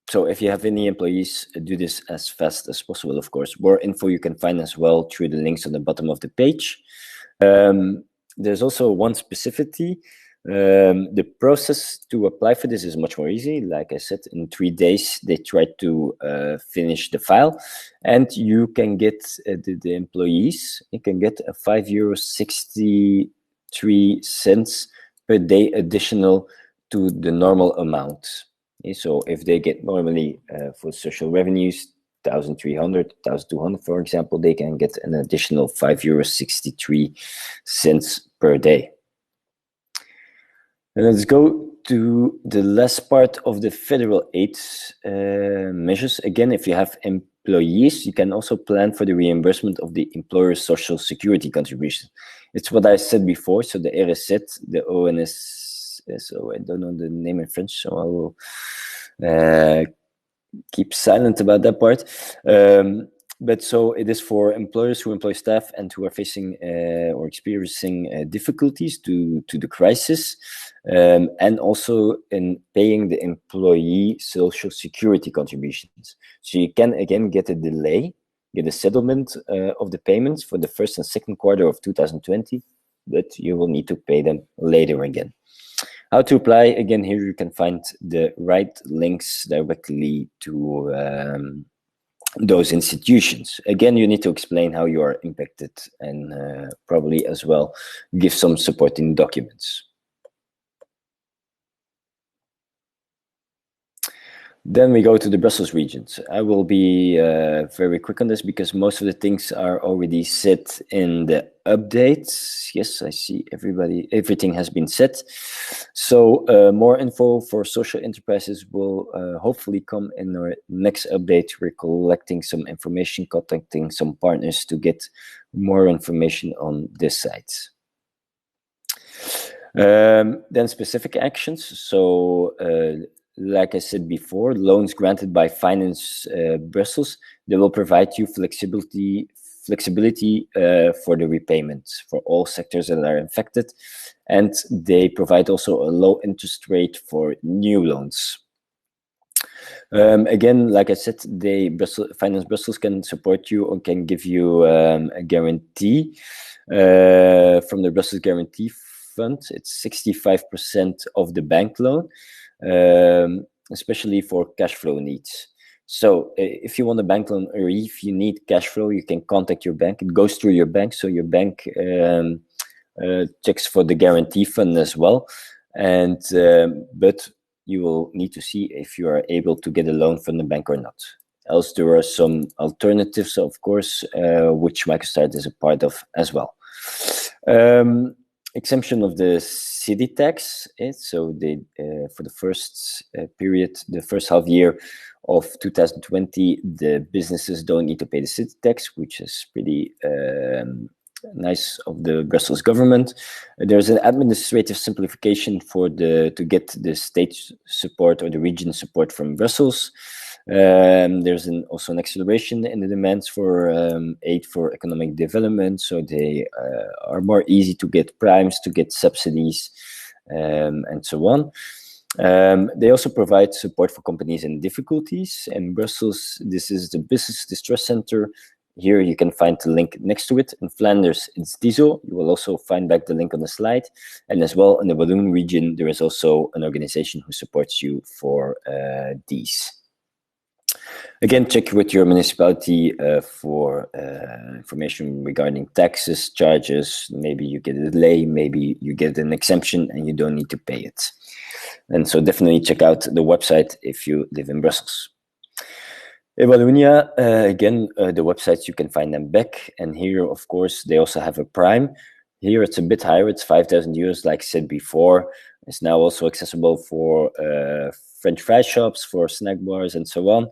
Speaker 1: So if you have any employees, do this as fast as possible, of course. More info you can find as well through the links on the bottom of the page. There's also one specificity. The process to apply for this is much more easy. Like I said, in 3 days, they try to finish the file, and you can get the employees, you can get a €5.63 per day additional to the normal amount. So if they get normally for social revenues 1,300, 1,200, for example, they can get an additional €5.63 per day. And let's go to the last part of the federal aid measures. Again, if you have employees, you can also plan for the reimbursement of the employer's social security contribution. It's what I said before. So the RSZ, the ONS, so I don't know the name in French, so I will keep silent about that part. But so it is for employers who employ staff and who are facing or experiencing difficulties to the crisis, and also in paying the employee social security contributions. So you can again get a delay, get a settlement of the payments for the first and second quarter of 2020, but you will need to pay them later again. How to apply? Again, here you can find the right links directly to those institutions. Again, you need to explain how you are impacted, and probably as well give some supporting documents. Then we go to the Brussels regions. I will be very quick on this because most of the things are already set in the updates. Yes, I see everything has been set. So more info for social enterprises will hopefully come in our next update. We're collecting some information, contacting some partners to get more information on this site. Then specific actions. So like I said before, loans granted by Finance Brussels, they will provide you flexibility for the repayment for all sectors that are affected, and they provide also a low interest rate for new loans. Again, like I said, Finance Brussels can support you or can give you a guarantee from the Brussels Guarantee Fund. It's 65% of the bank loan, especially for cash flow needs. So if you want a bank loan or if you need cash flow, you can contact your bank. It goes through your bank, so your bank checks for the guarantee fund as well. And but you will need to see if you are able to get a loan from the bank or not. Else there are some alternatives, of course, which MicroStart is a part of as well. Exemption of the city tax. So they for the first period, the first half year of 2020, the businesses don't need to pay the city tax, which is pretty nice of the Brussels government. There's an administrative simplification to get the state support or the region support from Brussels. There's also an acceleration in the demands for aid for economic development, so they are more easy to get primes, to get subsidies, and so on. They also provide support for companies in difficulties. In Brussels, this is the Business Distress Center. Here you can find the link next to it. In Flanders, it's DISO. You will also find back the link on the slide. And as well, in the Walloon region, there is also an organization who supports you for these. Again, check with your municipality for information regarding taxes, charges. Maybe you get a delay, maybe you get an exemption and you don't need to pay it. And so definitely check out the website if you live in Brussels. In Wallonia, again, the websites, you can find them back. And here, of course, they also have a prime. Here it's a bit higher, it's 5,000 euros, like I said before. It's now also accessible for French fry shops, for snack bars, and so on.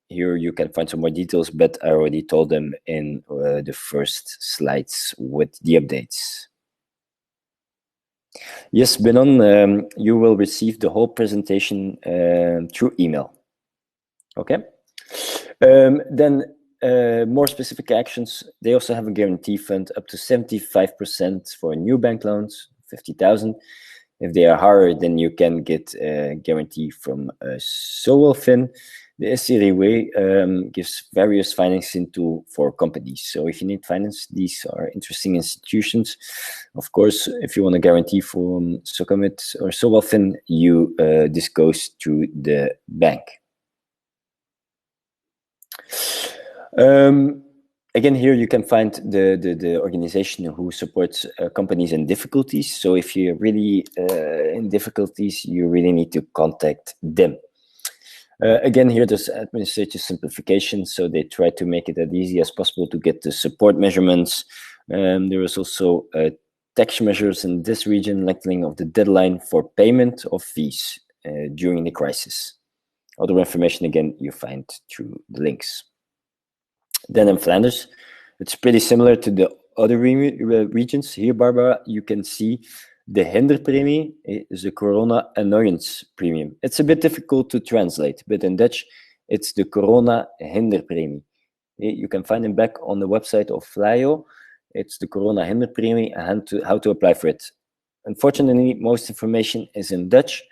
Speaker 1: Here you can find some more details, but I already told them in the first slides with the updates. Yes, Benon, you will receive the whole presentation through email. Okay. Then more specific actions. They also have a guarantee fund up to 75% for new bank loans, 50,000. If they are higher, then you can get a guarantee from Sowelfin. The SCRW gives various financing for companies. So if you need finance, these are interesting institutions. Of course, if you want a guarantee from Socomit or Sowelfin, this goes to the bank. Again, here you can find the organization who supports companies in difficulties. So if you're really in difficulties, you really need to contact them. Again, here there's administrative simplification, so they try to make it as easy as possible to get the support measurements. There is also tax measures in this region, lengthening of the deadline for payment of fees during the crisis. Other information, again, you find through the links. Then in Flanders, it's pretty similar to the other regions. Here, Barbara, you can see the hinderpremie is the corona annoyance premium. It's a bit difficult to translate, but in Dutch, it's the corona hinderpremie. You can find them back on the website of Flyo. It's the corona hinderpremie and how to apply for it. Unfortunately, most information is in Dutch.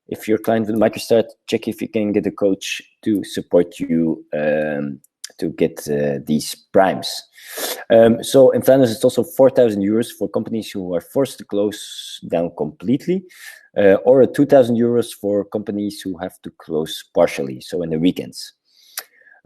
Speaker 1: If you're a client with MicroStart, check if you can get a coach to support you to get these primes. So in Flanders, it's also 4,000 euros for companies who are forced to close down completely, or 2,000 euros for companies who have to close partially, so in the weekends.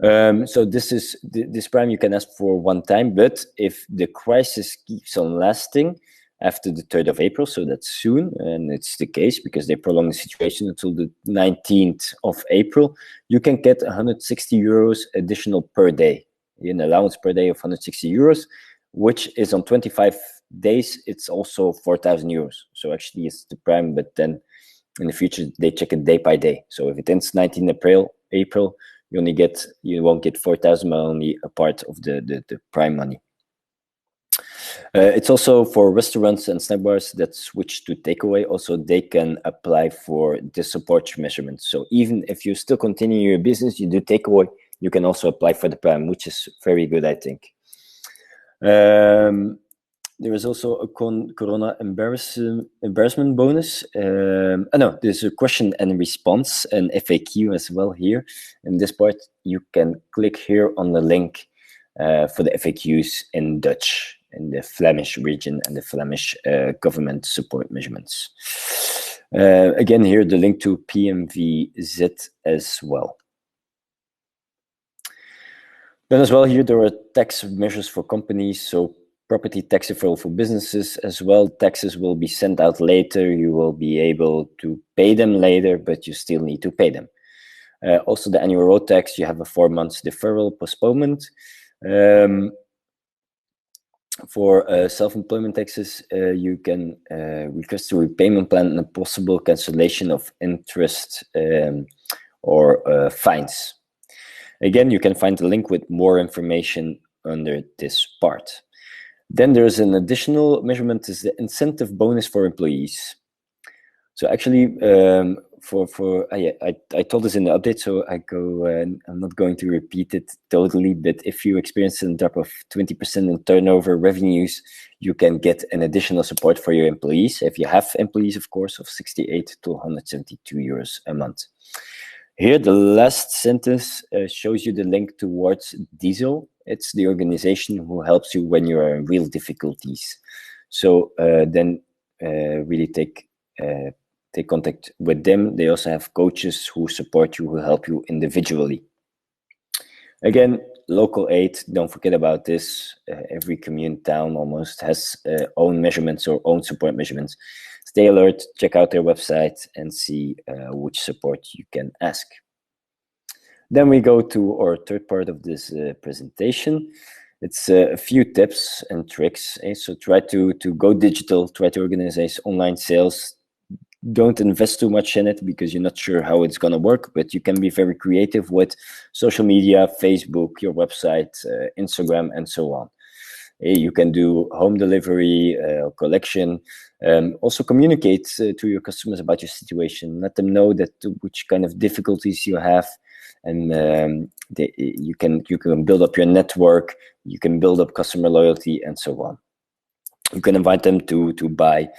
Speaker 1: So this prime you can ask for one time, but if the crisis keeps on lasting after the 3rd of April, so that's soon, and it's the case because they prolong the situation until the 19th of April, you can get 160 euros additional per day, an allowance per day of 160 euros, which is on 25 days, it's also 4,000 euros. So actually it's the prime, but then in the future they check it day by day. So if it ends 19 April, you won't get 4,000, but only a part of the prime money. It's also for restaurants and snack bars that switch to takeaway. Also, they can apply for the support measurement. So even if you still continue your business, you do takeaway, you can also apply for the prime, which is very good, I think. There is also a Corona embarrassment bonus. No, there's a question and response, and FAQ as well here. In this part, you can click here on the link for the FAQs in Dutch, in the Flemish region and the Flemish government support measurements. Again, here the link to PMVZ as well. Then as well, here there are tax measures for companies, so property tax deferral for businesses as well. Taxes will be sent out later. You will be able to pay them later, but you still need to pay them. Also, the annual road tax, you have a 4 months deferral postponement. For self-employment taxes, you can request a repayment plan and a possible cancellation of interest or fines. Again, you can find the link with more information under this part. Then there's an additional measurement, is the incentive bonus for employees. So actually, I told this in the update, so I'm not going to repeat it totally, but if you experience a drop of 20% in turnover revenues, you can get an additional support for your employees. If you have employees, of course, of 68 to 172 euros a month. Here, the last sentence shows you the link towards Diesel. It's the organization who helps you when you are in real difficulties. So then really take contact with them. They also have coaches who support you, who help you individually. Again, local aid, don't forget about this. Every commune town almost has own measurements or own support measurements. Stay alert, check out their website and see which support you can ask. Then we go to our third part of this presentation. It's a few tips and tricks. So try to go digital, try to organize online sales. Don't invest too much in it because you're not sure how it's going to work, but you can be very creative with social media, Facebook, your website, Instagram, and so on. You can do home delivery, collection. Also communicate to your customers about your situation. Let them know which kind of difficulties you have, and you can build up your network. You can build up customer loyalty, and so on. You can invite them to buy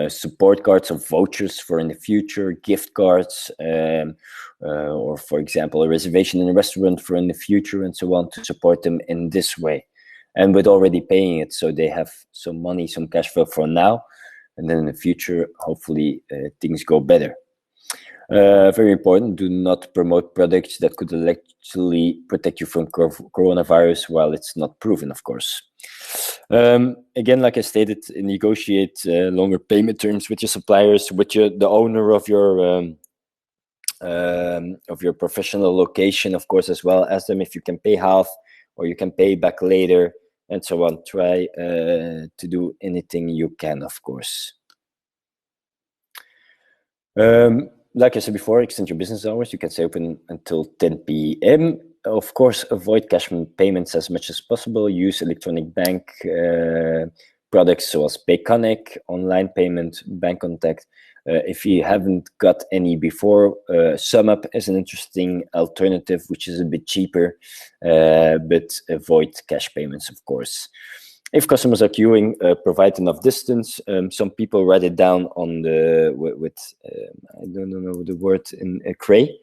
Speaker 1: support cards or vouchers for in the future, gift cards, or for example, a reservation in a restaurant for in the future, and so on, to support them in this way. And with already paying it, so they have some money, some cash flow for now, and then in the future, hopefully things go better. Very important, do not promote products that could actually protect you from coronavirus while it's not proven, of course. Again, like I stated, negotiate longer payment terms with your suppliers, with the owner of your professional location, of course, as well. Ask them if you can pay half or you can pay back later, and so on. Try to do anything you can, of course. Like I said before, extend your business hours. You can stay open until 10 p.m. Of course, avoid cash payments as much as possible. Use electronic bank products such as Payconic, online payment, bank contact. If you haven't got any before, SumUp is an interesting alternative, which is a bit cheaper, but avoid cash payments, of course. If customers are queuing, provide enough distance. Some people write it down on I don't know the word in Cray.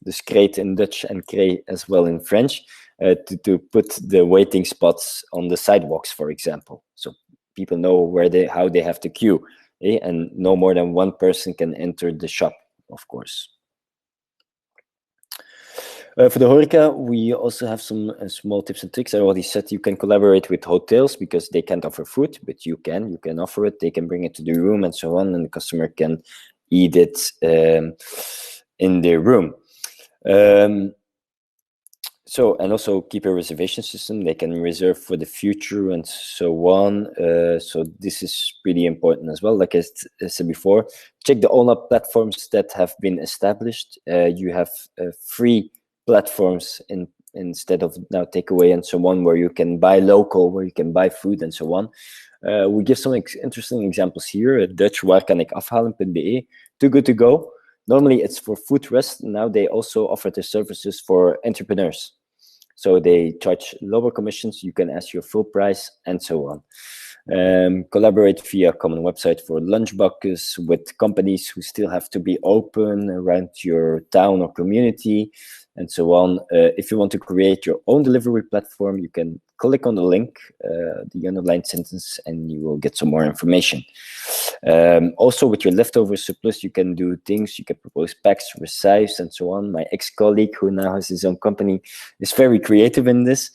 Speaker 1: Dus crate in Dutch and Cray as well in French, to put the waiting spots on the sidewalks, for example. So people know how they have to queue, and no more than one person can enter the shop, of course. For the HoReCa, we also have some small tips and tricks. I already said you can collaborate with hotels because they can't offer food, but you can offer it. They can bring it to the room and so on, and the customer can eat it in their room. So, and also keep a reservation system. They can reserve for the future and so on. So this is pretty important as well. Like I said before, check the online platforms that have been established. You have free platforms instead of now takeaway and so on, where you can buy local, where you can buy food and so on. We give some interesting examples here. Dutch waar kan ik afhalen.be, Too Good To Go. Normally it's for food rest. Now they also offer their services for entrepreneurs. So they charge lower commissions. You can ask your full price and so on. Collaborate via common website for lunchboxes with companies who still have to be open around your town or community and so on. If you want to create your own delivery platform, you can click on the link, the underlined sentence, and you will get some more information. Also, with your leftover surplus, you can do things. You can propose packs, recipes, and so on. My ex-colleague, who now has his own company, is very creative in this.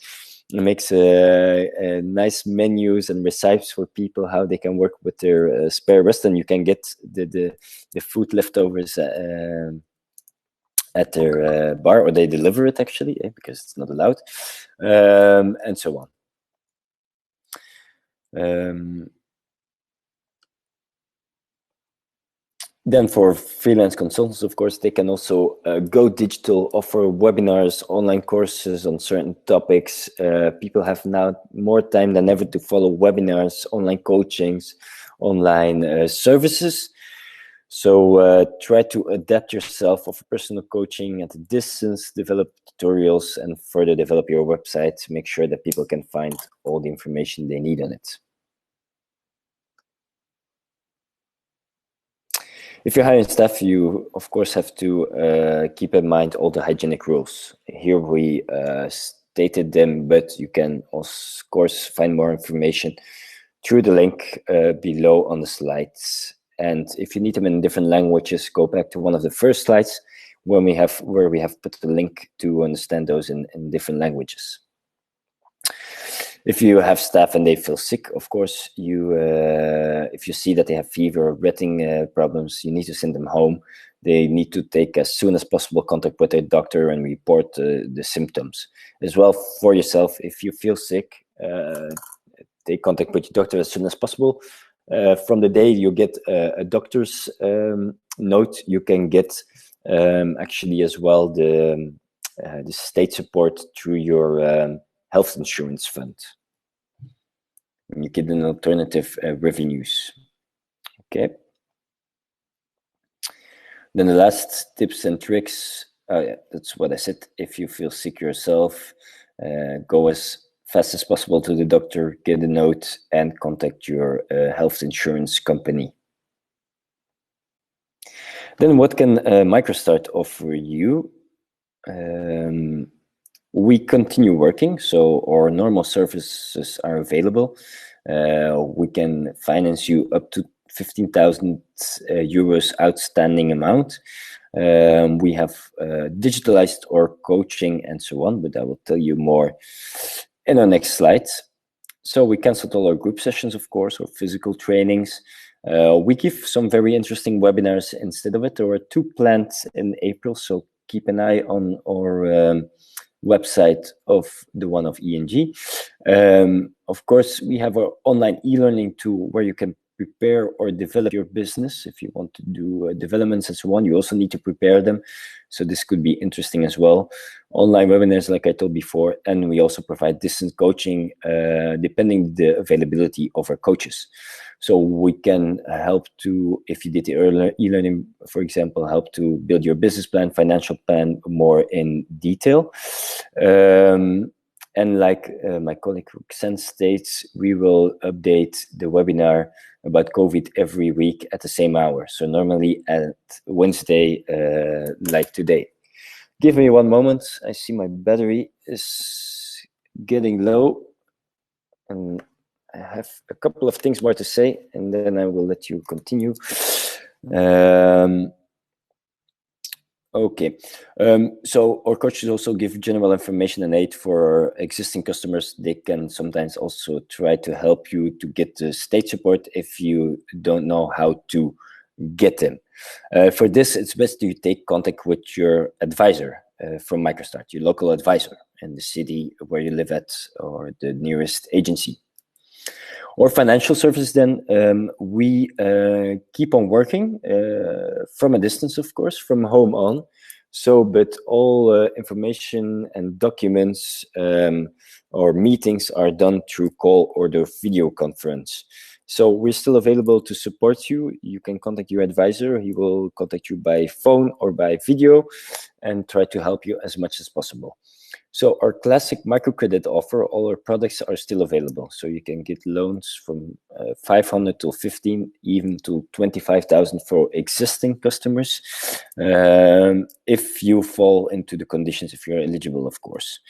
Speaker 1: It makes nice menus and recipes for people, how they can work with their spare rest, and you can get the food leftovers at their bar, or they deliver it actually, because it's not allowed, and so on. Then for freelance consultants, of course, they can also go digital, offer webinars, online courses on certain topics. People have now more time than ever to follow webinars, online coachings, online services. So try to adapt yourself, offer personal coaching at a distance, develop tutorials, and further develop your website to make sure that people can find all the information they need on it. If you're hiring staff, you of course have to keep in mind all the hygienic rules. Here we stated them, but you can of course find more information through the link below on the slides. And if you need them in different languages, go back to one of the first slides where we have put the link to understand those in different languages. If you have staff and they feel sick, of course, if you see that they have fever or breathing problems, you need to send them home. They need to take as soon as possible contact with their doctor and report the symptoms. As well for yourself, if you feel sick, take contact with your doctor as soon as possible. From the day you get a doctor's note, you can get actually as well the state support through your health insurance fund. And you get an alternative revenues. Okay. Then the last tips and tricks. Yeah, that's what I said. If you feel sick yourself, go as fast as possible to the doctor, get a note, and contact your health insurance company. Then what can MicroStart offer you? We continue working, so our normal services are available. We can finance you up to 15,000 euros outstanding amount. We have digitalized our coaching and so on, but I will tell you more in our next slides. So we canceled all our group sessions, of course, or physical trainings. We give some very interesting webinars instead of it. There are 2 planned in April, so keep an eye on our website of the one of ENG. Of course, we have our online e-learning tool where you can prepare or develop your business. If you want to do developments and so on, you also need to prepare them. So this could be interesting as well. Online webinars, like I told before, and we also provide distance coaching depending the availability of our coaches. So we can help to, if you did the e-learning, for example, help to build your business plan, financial plan more in detail. And like my colleague Roxanne states, we will update the webinar about COVID every week at the same hour. So normally at Wednesday, like today. Give me one moment. I see my battery is getting low. And I have a couple of things more to say, and then I will let you continue. Okay, so our coaches also give general information and aid for existing customers. They can sometimes also try to help you to get the state support if you don't know how to get them. For this, it's best to take contact with your advisor. from MicroStart, your local advisor in the city where you live at, or the nearest agency. Or financial services, then we keep on working from a distance, of course, from home on. So, but all information and documents or meetings are done through call or the video conference. So we're still available to support you. You can contact your advisor. He will contact you by phone or by video and try to help you as much as possible. So our classic microcredit offer, all our products are still available. So you can get loans from 500 to 15, even to 25,000 for existing customers, if you fall into the conditions, if you're eligible, of course.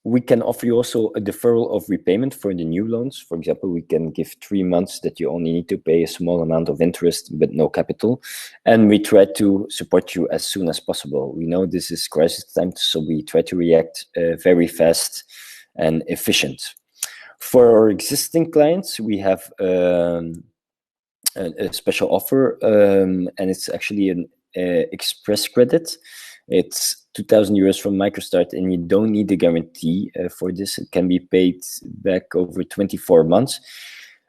Speaker 1: We can offer you also a deferral of repayment for the new loans. For example, we can give 3 months that you only need to pay a small amount of interest, but no capital. And we try to support you as soon as possible. We know this is crisis time, so we try to react very fast and efficient. For our existing clients, we have a special offer, and it's actually an express credit. It's 2,000 euros from MicroStart, and you don't need a guarantee for this. It can be paid back over 24 months,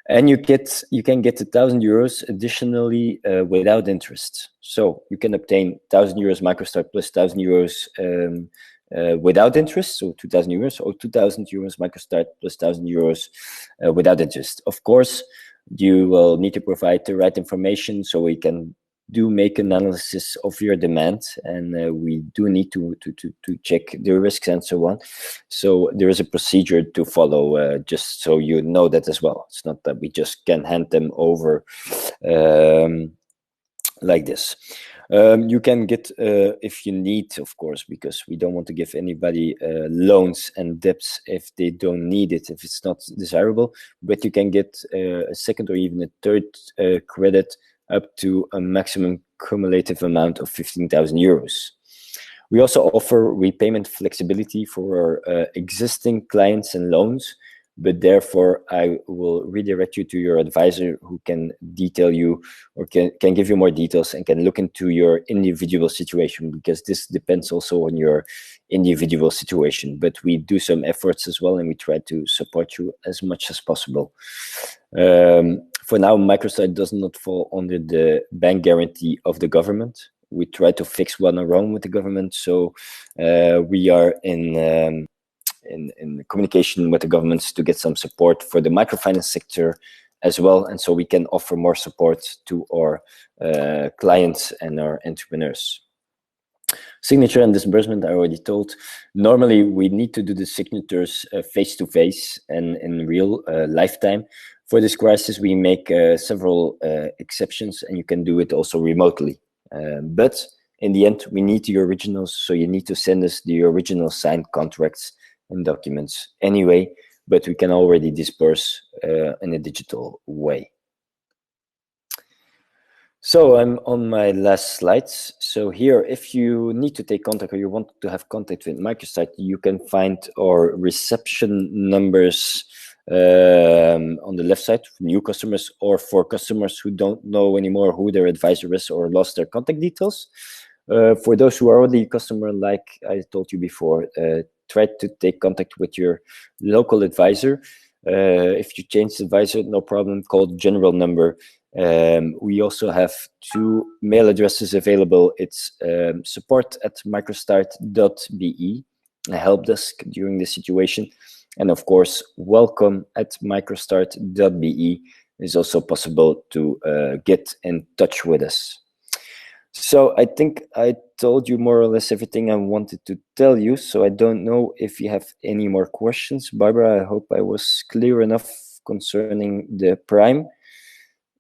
Speaker 1: and you can get 1,000 euros additionally without interest. So you can obtain 1,000 euros MicroStart plus 1,000 euros without interest, so 2,000 euros, or 2,000 euros MicroStart plus 1,000 euros without interest. Of course, you will need to provide the right information so we can make analysis of your demand, and we do need to check the risks and so on. So there is a procedure to follow, just so you know that as well. It's not that we just can hand them over like this. You can get, if you need, of course, because we don't want to give anybody loans and debts if they don't need it, if it's not desirable, but you can get a second or even a third credit up to a maximum cumulative amount of 15,000 euros. We also offer repayment flexibility for our existing clients and loans, but therefore I will redirect you to your advisor who can detail you or can give you more details and can look into your individual situation, because this depends also on your individual situation. But we do some efforts as well, and we try to support you as much as possible. For now, MicroStart does not fall under the bank guarantee of the government. We try to fix one our own with the government, so we are in communication with the governments to get some support for the microfinance sector as well, and so we can offer more support to our clients and our entrepreneurs. Signature and disbursement, I already told. Normally, we need to do the signatures face-to-face and in real lifetime. For this crisis, we make several exceptions, and you can do it also remotely. But in the end, we need the originals, so you need to send us the original signed contracts and documents anyway, but we can already disperse in a digital way. So I'm on my last slides. So here, if you need to take contact or you want to have contact with MicroStart, you can find our reception numbers on the left side for new customers, or for customers who don't know anymore who their advisor is or lost their contact details. For those who are already a customer, like I told you before, try to take contact with your local advisor. If you change the advisor, no problem, call the general number. We also have 2 mail addresses available. It's support@microstart.be, a help desk during the situation. And of course, welcome@microstart.be is also possible to get in touch with us. So I think I told you more or less everything I wanted to tell you. So I don't know if you have any more questions. Barbara, I hope I was clear enough concerning the Prime.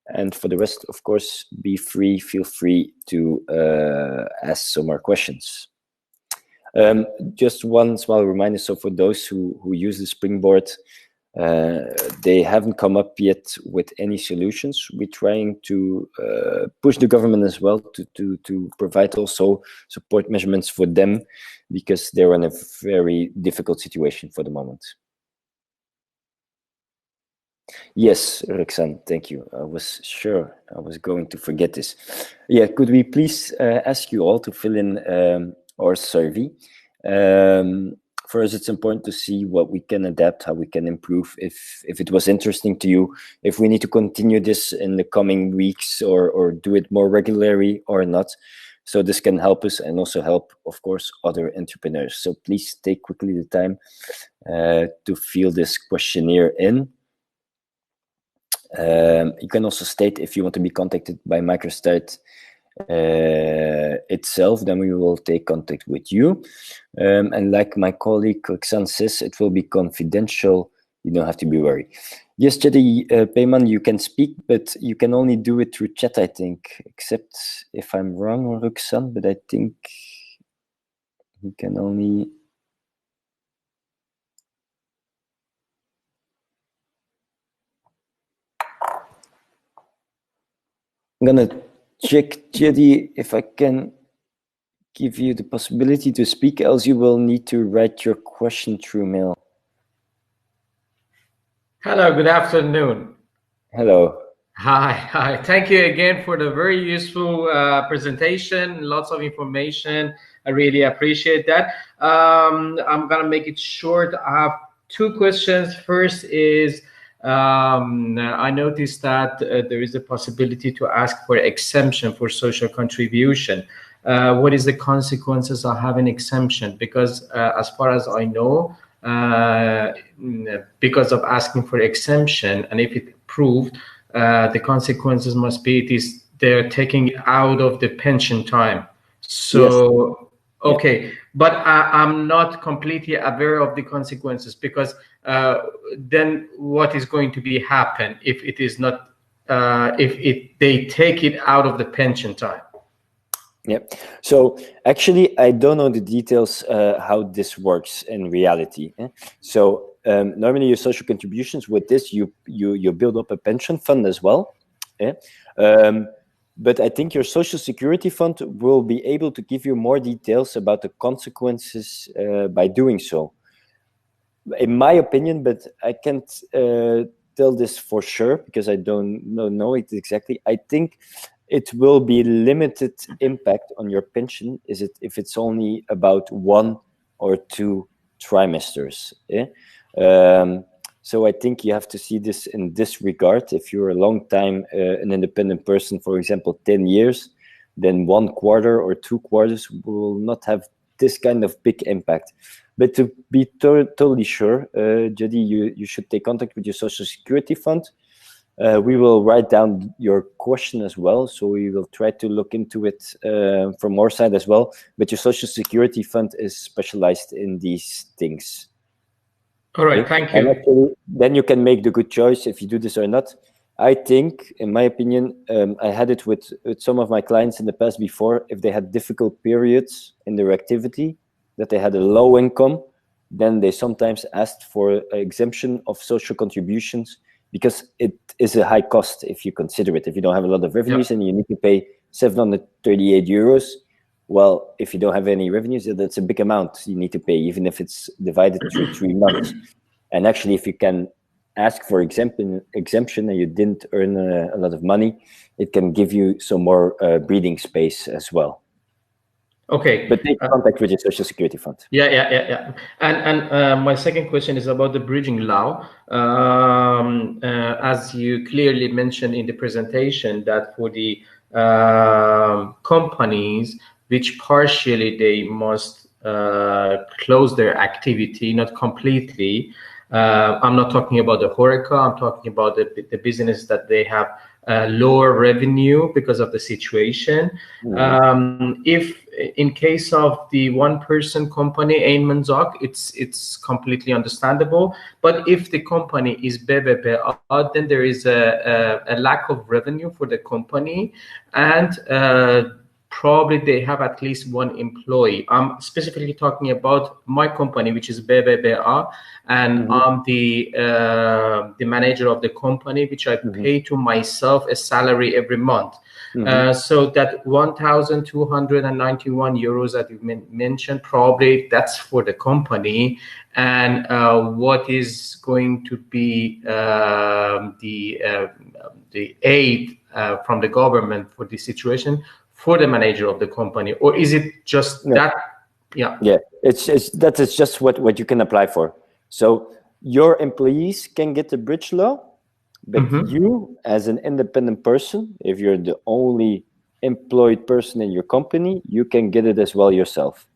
Speaker 1: And for the rest, of course, feel free to ask some more questions. Just one small reminder, so for those who use the Springboard, they haven't come up yet with any solutions. We're trying to push the government as well to provide also support measurements for them, because they're in a very difficult situation for the moment. Yes, Roxanne, thank you. I was sure I was going to forget this. Yeah, could we please ask you all to fill in or survey. For us, it's important to see what we can adapt, how we can improve, if it was interesting to you, if we need to continue this in the coming weeks or do it more regularly or not. So this can help us and also help, of course, other entrepreneurs. So please take quickly the time to fill this questionnaire in. You can also state if you want to be contacted by MicroStart itself, then we will take contact with you. And like my colleague Roxanne says, it will be confidential. You don't have to be worried. Yes, Jedi Payman, you can speak, but you can only do it through chat, I think, except if I'm wrong, Roxanne, but I think you can only... I'm gonna check, Jedi, if I can give you the possibility to speak, else you will need to write your question through mail.
Speaker 2: Hello, good afternoon.
Speaker 1: Hello.
Speaker 2: Hi. Thank you again for the very useful presentation, lots of information. I really appreciate that. I'm gonna make it short. I have two questions. First is, I noticed that there is a possibility to ask for exemption for social contribution. What is the consequences of having exemption? Because as far as I know, because of asking for exemption, and if it proved, the consequences must be they're taking it out of the pension time. So, yes. Okay, but I'm not completely aware of the consequences, because then what is going to be happen if it is not, they take it out of the pension time?
Speaker 1: Yeah. So actually, I don't know the details how this works in reality. So normally, your social contributions with this, you build up a pension fund as well. But I think your social security fund will be able to give you more details about the consequences by doing so. In my opinion, but I can't tell this for sure because I don't know it exactly. I think it will be limited impact on your pension if it's only about 1 or 2 trimesters. So I think you have to see this in this regard. If you're a long time an independent person, for example, 10 years, then 1 quarter or 2 quarters will not have this kind of big impact. But to be totally sure, Jody, you should take contact with your Social Security fund. We will write down your question as well, so we will try to look into it from our side as well. But your Social Security fund is specialized in these things.
Speaker 2: All right, thank you.
Speaker 1: And actually, then you can make the good choice if you do this or not. I think, in my opinion, I had it with some of my clients in the past before. If they had difficult periods in their activity, that they had a low income, then they sometimes asked for an exemption of social contributions, because it is a high cost if you consider it. If you don't have a lot of revenues and you need to pay 738 euros, well, if you don't have any revenues, that's a big amount you need to pay, even if it's divided through 3 months. And actually, if you can ask for exemption and you didn't earn a lot of money, it can give you some more breathing space as well.
Speaker 2: Okay,
Speaker 1: but take contact with your Social Security fund.
Speaker 2: Yeah. And my second question is about the bridging law. As you clearly mentioned in the presentation, that for the companies which partially they must close their activity, not completely. I'm not talking about the HoReCa. I'm talking about the business that they have lower revenue because of the situation. If in case of the one-person company, Ein Zog, it's completely understandable. But if the company is BBBA, then there is a lack of revenue for the company, and probably they have at least 1 employee. I'm specifically talking about my company, which is BBBA, and I'm the manager of the company, which I pay to myself a salary every month. So that 1,291 euros that you mentioned, probably that's for the company. And what is going to be the aid from the government for this situation for the manager of the company? Or is it just that Yeah.
Speaker 1: Yeah, that is just what you can apply for. So your employees can get the bridge loan, but you, as an independent person, if you're the only employed person in your company, you can get it as well yourself.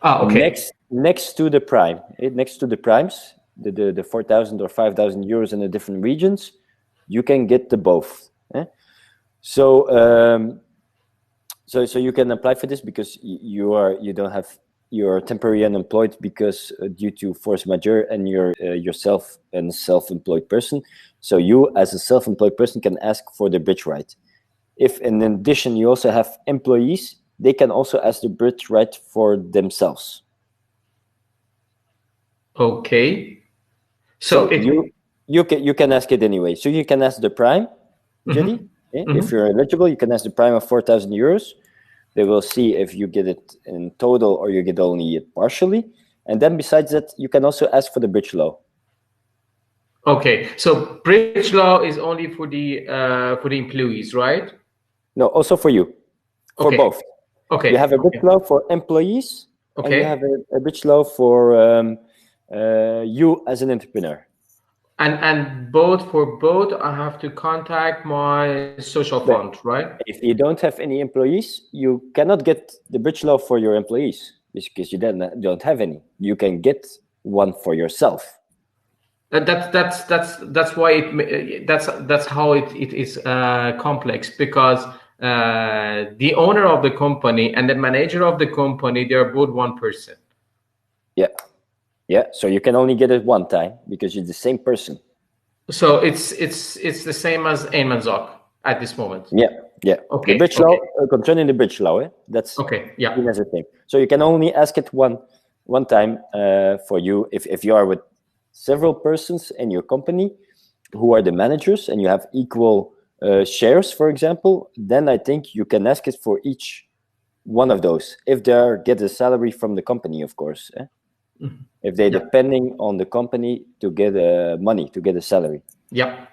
Speaker 2: Okay.
Speaker 1: Next to the prime, next to the primes, the 4,000 or 5,000 euros in the different regions, you can get the both. So you can apply for this because you're temporarily unemployed because due to force majeure, and you're yourself a self-employed person. So you, as a self-employed person, can ask for the bridge right. If in addition you also have employees, they can also ask the bridge right for themselves.
Speaker 2: Okay.
Speaker 1: So you can ask it anyway. So you can ask the prime, Jedi. If you're eligible, you can ask the prime of 4,000 euros. They will see if you get it in total or you get only it partially. And then besides that, you can also ask for the bridge loan.
Speaker 2: Okay, so bridge loan is only for the employees, right?
Speaker 1: No, also for you, for both.
Speaker 2: Okay.
Speaker 1: You have a bridge loan for employees, and you have a bridge loan for you as an entrepreneur.
Speaker 2: And for both, I have to contact my social fund, right?
Speaker 1: If you don't have any employees, you cannot get the bridge loan for your employees because you then don't have any. You can get one for yourself.
Speaker 2: That's why that's how it is complex, because the owner of the company and the manager of the company, they are both one person.
Speaker 1: Yeah. So you can only get it one time because you're the same person.
Speaker 2: So it's the same as Ayman Zok at this moment.
Speaker 1: Yeah.
Speaker 2: Okay.
Speaker 1: The bridge law, concerning the bridge law, that's
Speaker 2: okay. Yeah.
Speaker 1: That's the thing. So you can only ask it one time for you if you are with several persons in your company who are the managers and you have equal shares, for example. Then I think you can ask it for each one of those if they get a salary from the company, of course. If they're depending on the company to get money, to get a salary.
Speaker 2: Yeah.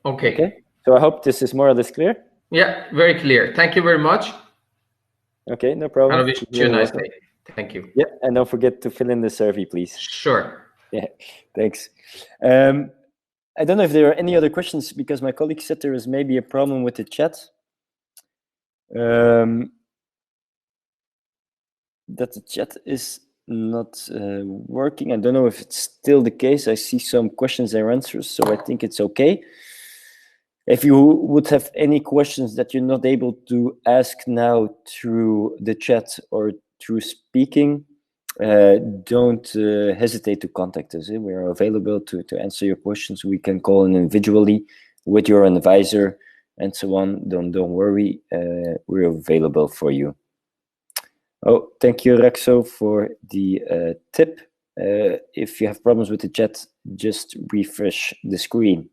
Speaker 2: Okay.
Speaker 1: So I hope this is more or less clear.
Speaker 2: Yeah, very clear. Thank you very much.
Speaker 1: Okay, no problem.
Speaker 2: And I wish you a nice day. Thank you.
Speaker 1: Yeah, and don't forget to fill in the survey, please.
Speaker 2: Sure.
Speaker 1: Yeah, thanks. I don't know if there are any other questions because my colleague said there is maybe a problem with the chat. That the chat is not working. I don't know if it's still the case. I see some questions and answers, so I think it's okay. If you would have any questions that you're not able to ask now through the chat or through speaking, don't hesitate to contact us. We are available to answer your questions. We can call in individually with your advisor and so on. Don't worry. We're available for you. Oh, thank you, Rexo, for the tip. If you have problems with the chat, just refresh the screen.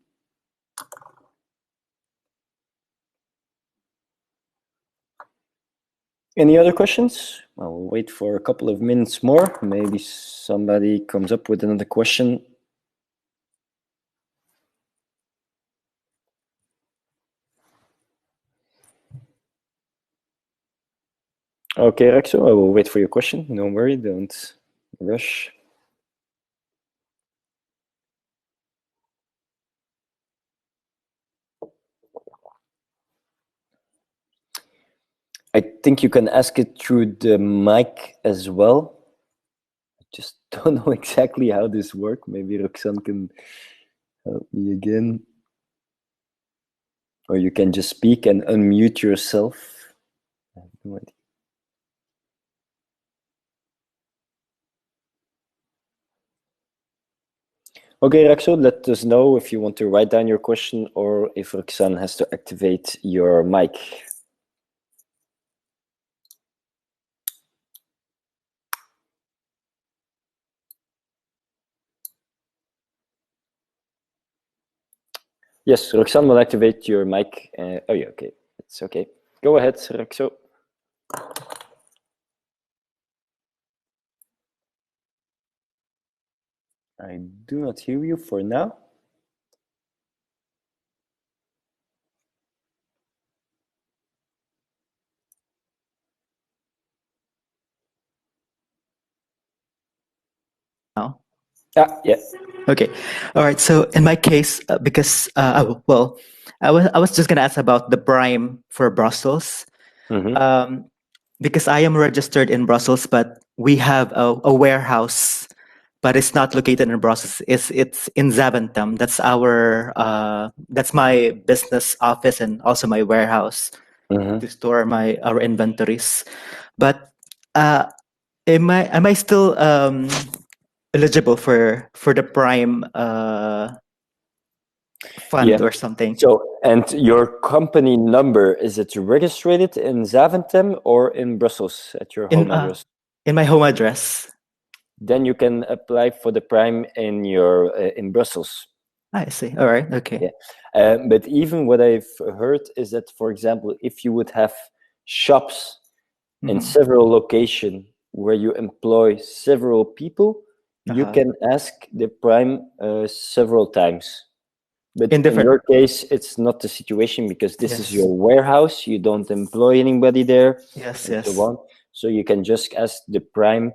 Speaker 1: Any other questions? I'll wait for a couple of minutes more. Maybe somebody comes up with another question. Okay, Rexo, I will wait for your question. Don't worry, don't rush. I think you can ask it through the mic as well. I just don't know exactly how this works. Maybe Roxanne can help me again. Or you can just speak and unmute yourself. I have no idea. Okay, Rexo, let us know if you want to write down your question or if Roxanne has to activate your mic. Yes, Roxanne will activate your mic. Oh yeah, okay, it's okay. Go ahead, Rexo. I do not hear you for now. Yeah.
Speaker 3: Okay. All right. So in my case, because I was just gonna ask about the Prime for Brussels.
Speaker 1: Hmm.
Speaker 3: Because I am registered in Brussels, but we have a warehouse, but it's not located in Brussels. It's in Zaventem. That's my business office and also my warehouse
Speaker 1: Hmm.
Speaker 3: to store our inventories. But uh, am I still eligible for the Prime
Speaker 1: Yeah.
Speaker 3: fund or something?
Speaker 1: So, and your company number, is it registered in Zaventem or in Brussels at your
Speaker 3: In
Speaker 1: home address?
Speaker 3: in my home address.
Speaker 1: Then you can apply for the Prime in your in Brussels.
Speaker 3: I see. All right. Okay.
Speaker 1: Yeah. But even what I've heard is that, for example, if you would have shops in
Speaker 3: Mhm.
Speaker 1: several locations where you employ several people, you
Speaker 3: Uh-huh.
Speaker 1: can ask the Prime several times. But
Speaker 3: In
Speaker 1: in
Speaker 3: different.
Speaker 1: your case, it's not the situation because this is
Speaker 3: Yes.
Speaker 1: your warehouse. You don't employ anybody there,
Speaker 3: Yes.
Speaker 1: and so
Speaker 3: Yes.
Speaker 1: on. So you can just ask the Prime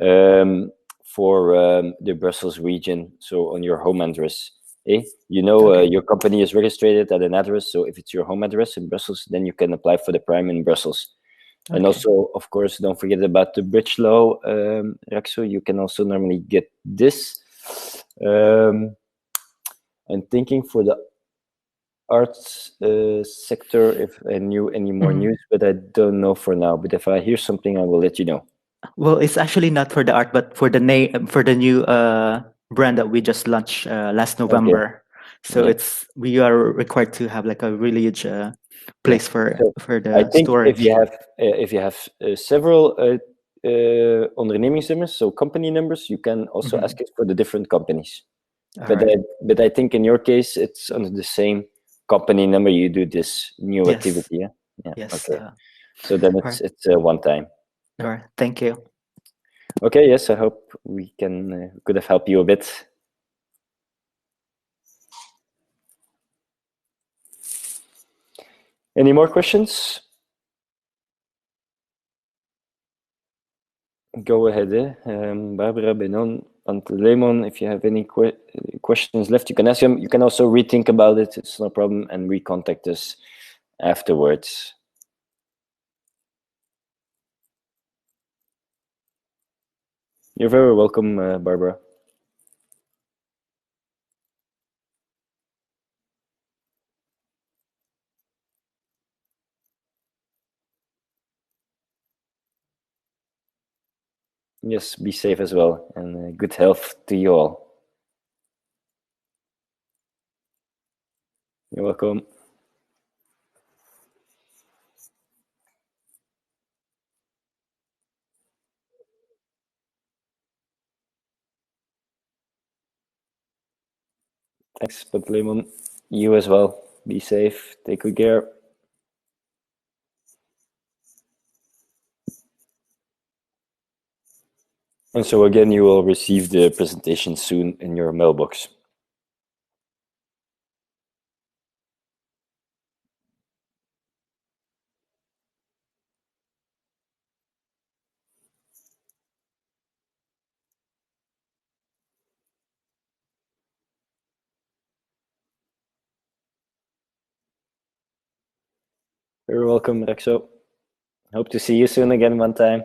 Speaker 1: um, for the Brussels region. So on your home address.
Speaker 3: Okay.
Speaker 1: Your company is registered at an address. So if it's your home address in Brussels, then you can apply for the Prime in Brussels. And
Speaker 3: Okay.
Speaker 1: also, of course, don't forget about the bridge law, Raxo. You can also normally get this. I'm thinking for the arts sector if I knew any more
Speaker 3: Mhm.
Speaker 1: news, but I don't know for now. But if I hear something, I will let you know.
Speaker 3: Well, it's actually not for the art, but for the name for the new brand that we just launched last
Speaker 1: Okay.
Speaker 3: November. So
Speaker 1: Yeah.
Speaker 3: we are required to have like a really huge
Speaker 1: Yeah.
Speaker 3: place
Speaker 1: So
Speaker 3: for
Speaker 1: I
Speaker 3: the
Speaker 1: think
Speaker 3: storage.
Speaker 1: if you have several ondernemingsnummers, so company numbers, you can also
Speaker 3: Mhm.
Speaker 1: ask it for the different companies.
Speaker 3: All
Speaker 1: But
Speaker 3: right.
Speaker 1: I think in your case, it's under the same company number. You do this new
Speaker 3: Yes.
Speaker 1: activity. Yeah. Yeah.
Speaker 3: Yes.
Speaker 1: Okay. So then
Speaker 3: All right.
Speaker 1: it's one time.
Speaker 3: All right. Thank you.
Speaker 1: Okay. Yes. I hope we could have helped you a bit. Any more questions? Go ahead. Barbara, Benon, Panteleimon, if you have any questions left, you can ask them. You can also rethink about it. It's no problem. And recontact us afterwards. You're very welcome, Barbara. Yes, be safe as well. And good health to you all. You're welcome. Thanks, Panteleimon. You as well. Be safe. Take good care. And so again, you will receive the presentation soon in your mailbox. You're welcome, Rexo. Hope to see you soon again one time.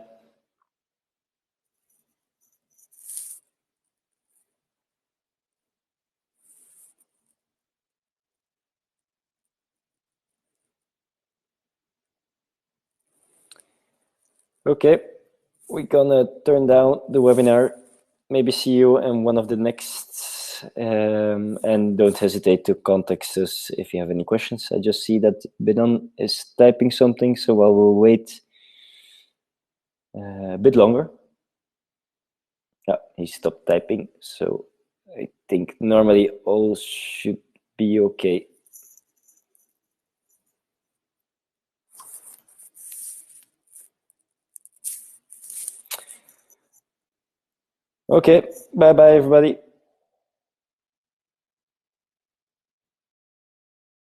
Speaker 1: Okay, we're gonna turn down the webinar. Maybe see you in one of the next. And don't hesitate to contact us if you have any questions. I just see that Benon is typing something, so I will wait a bit longer. Yeah, he stopped typing, so I think normally all should be okay. Okay, bye bye everybody.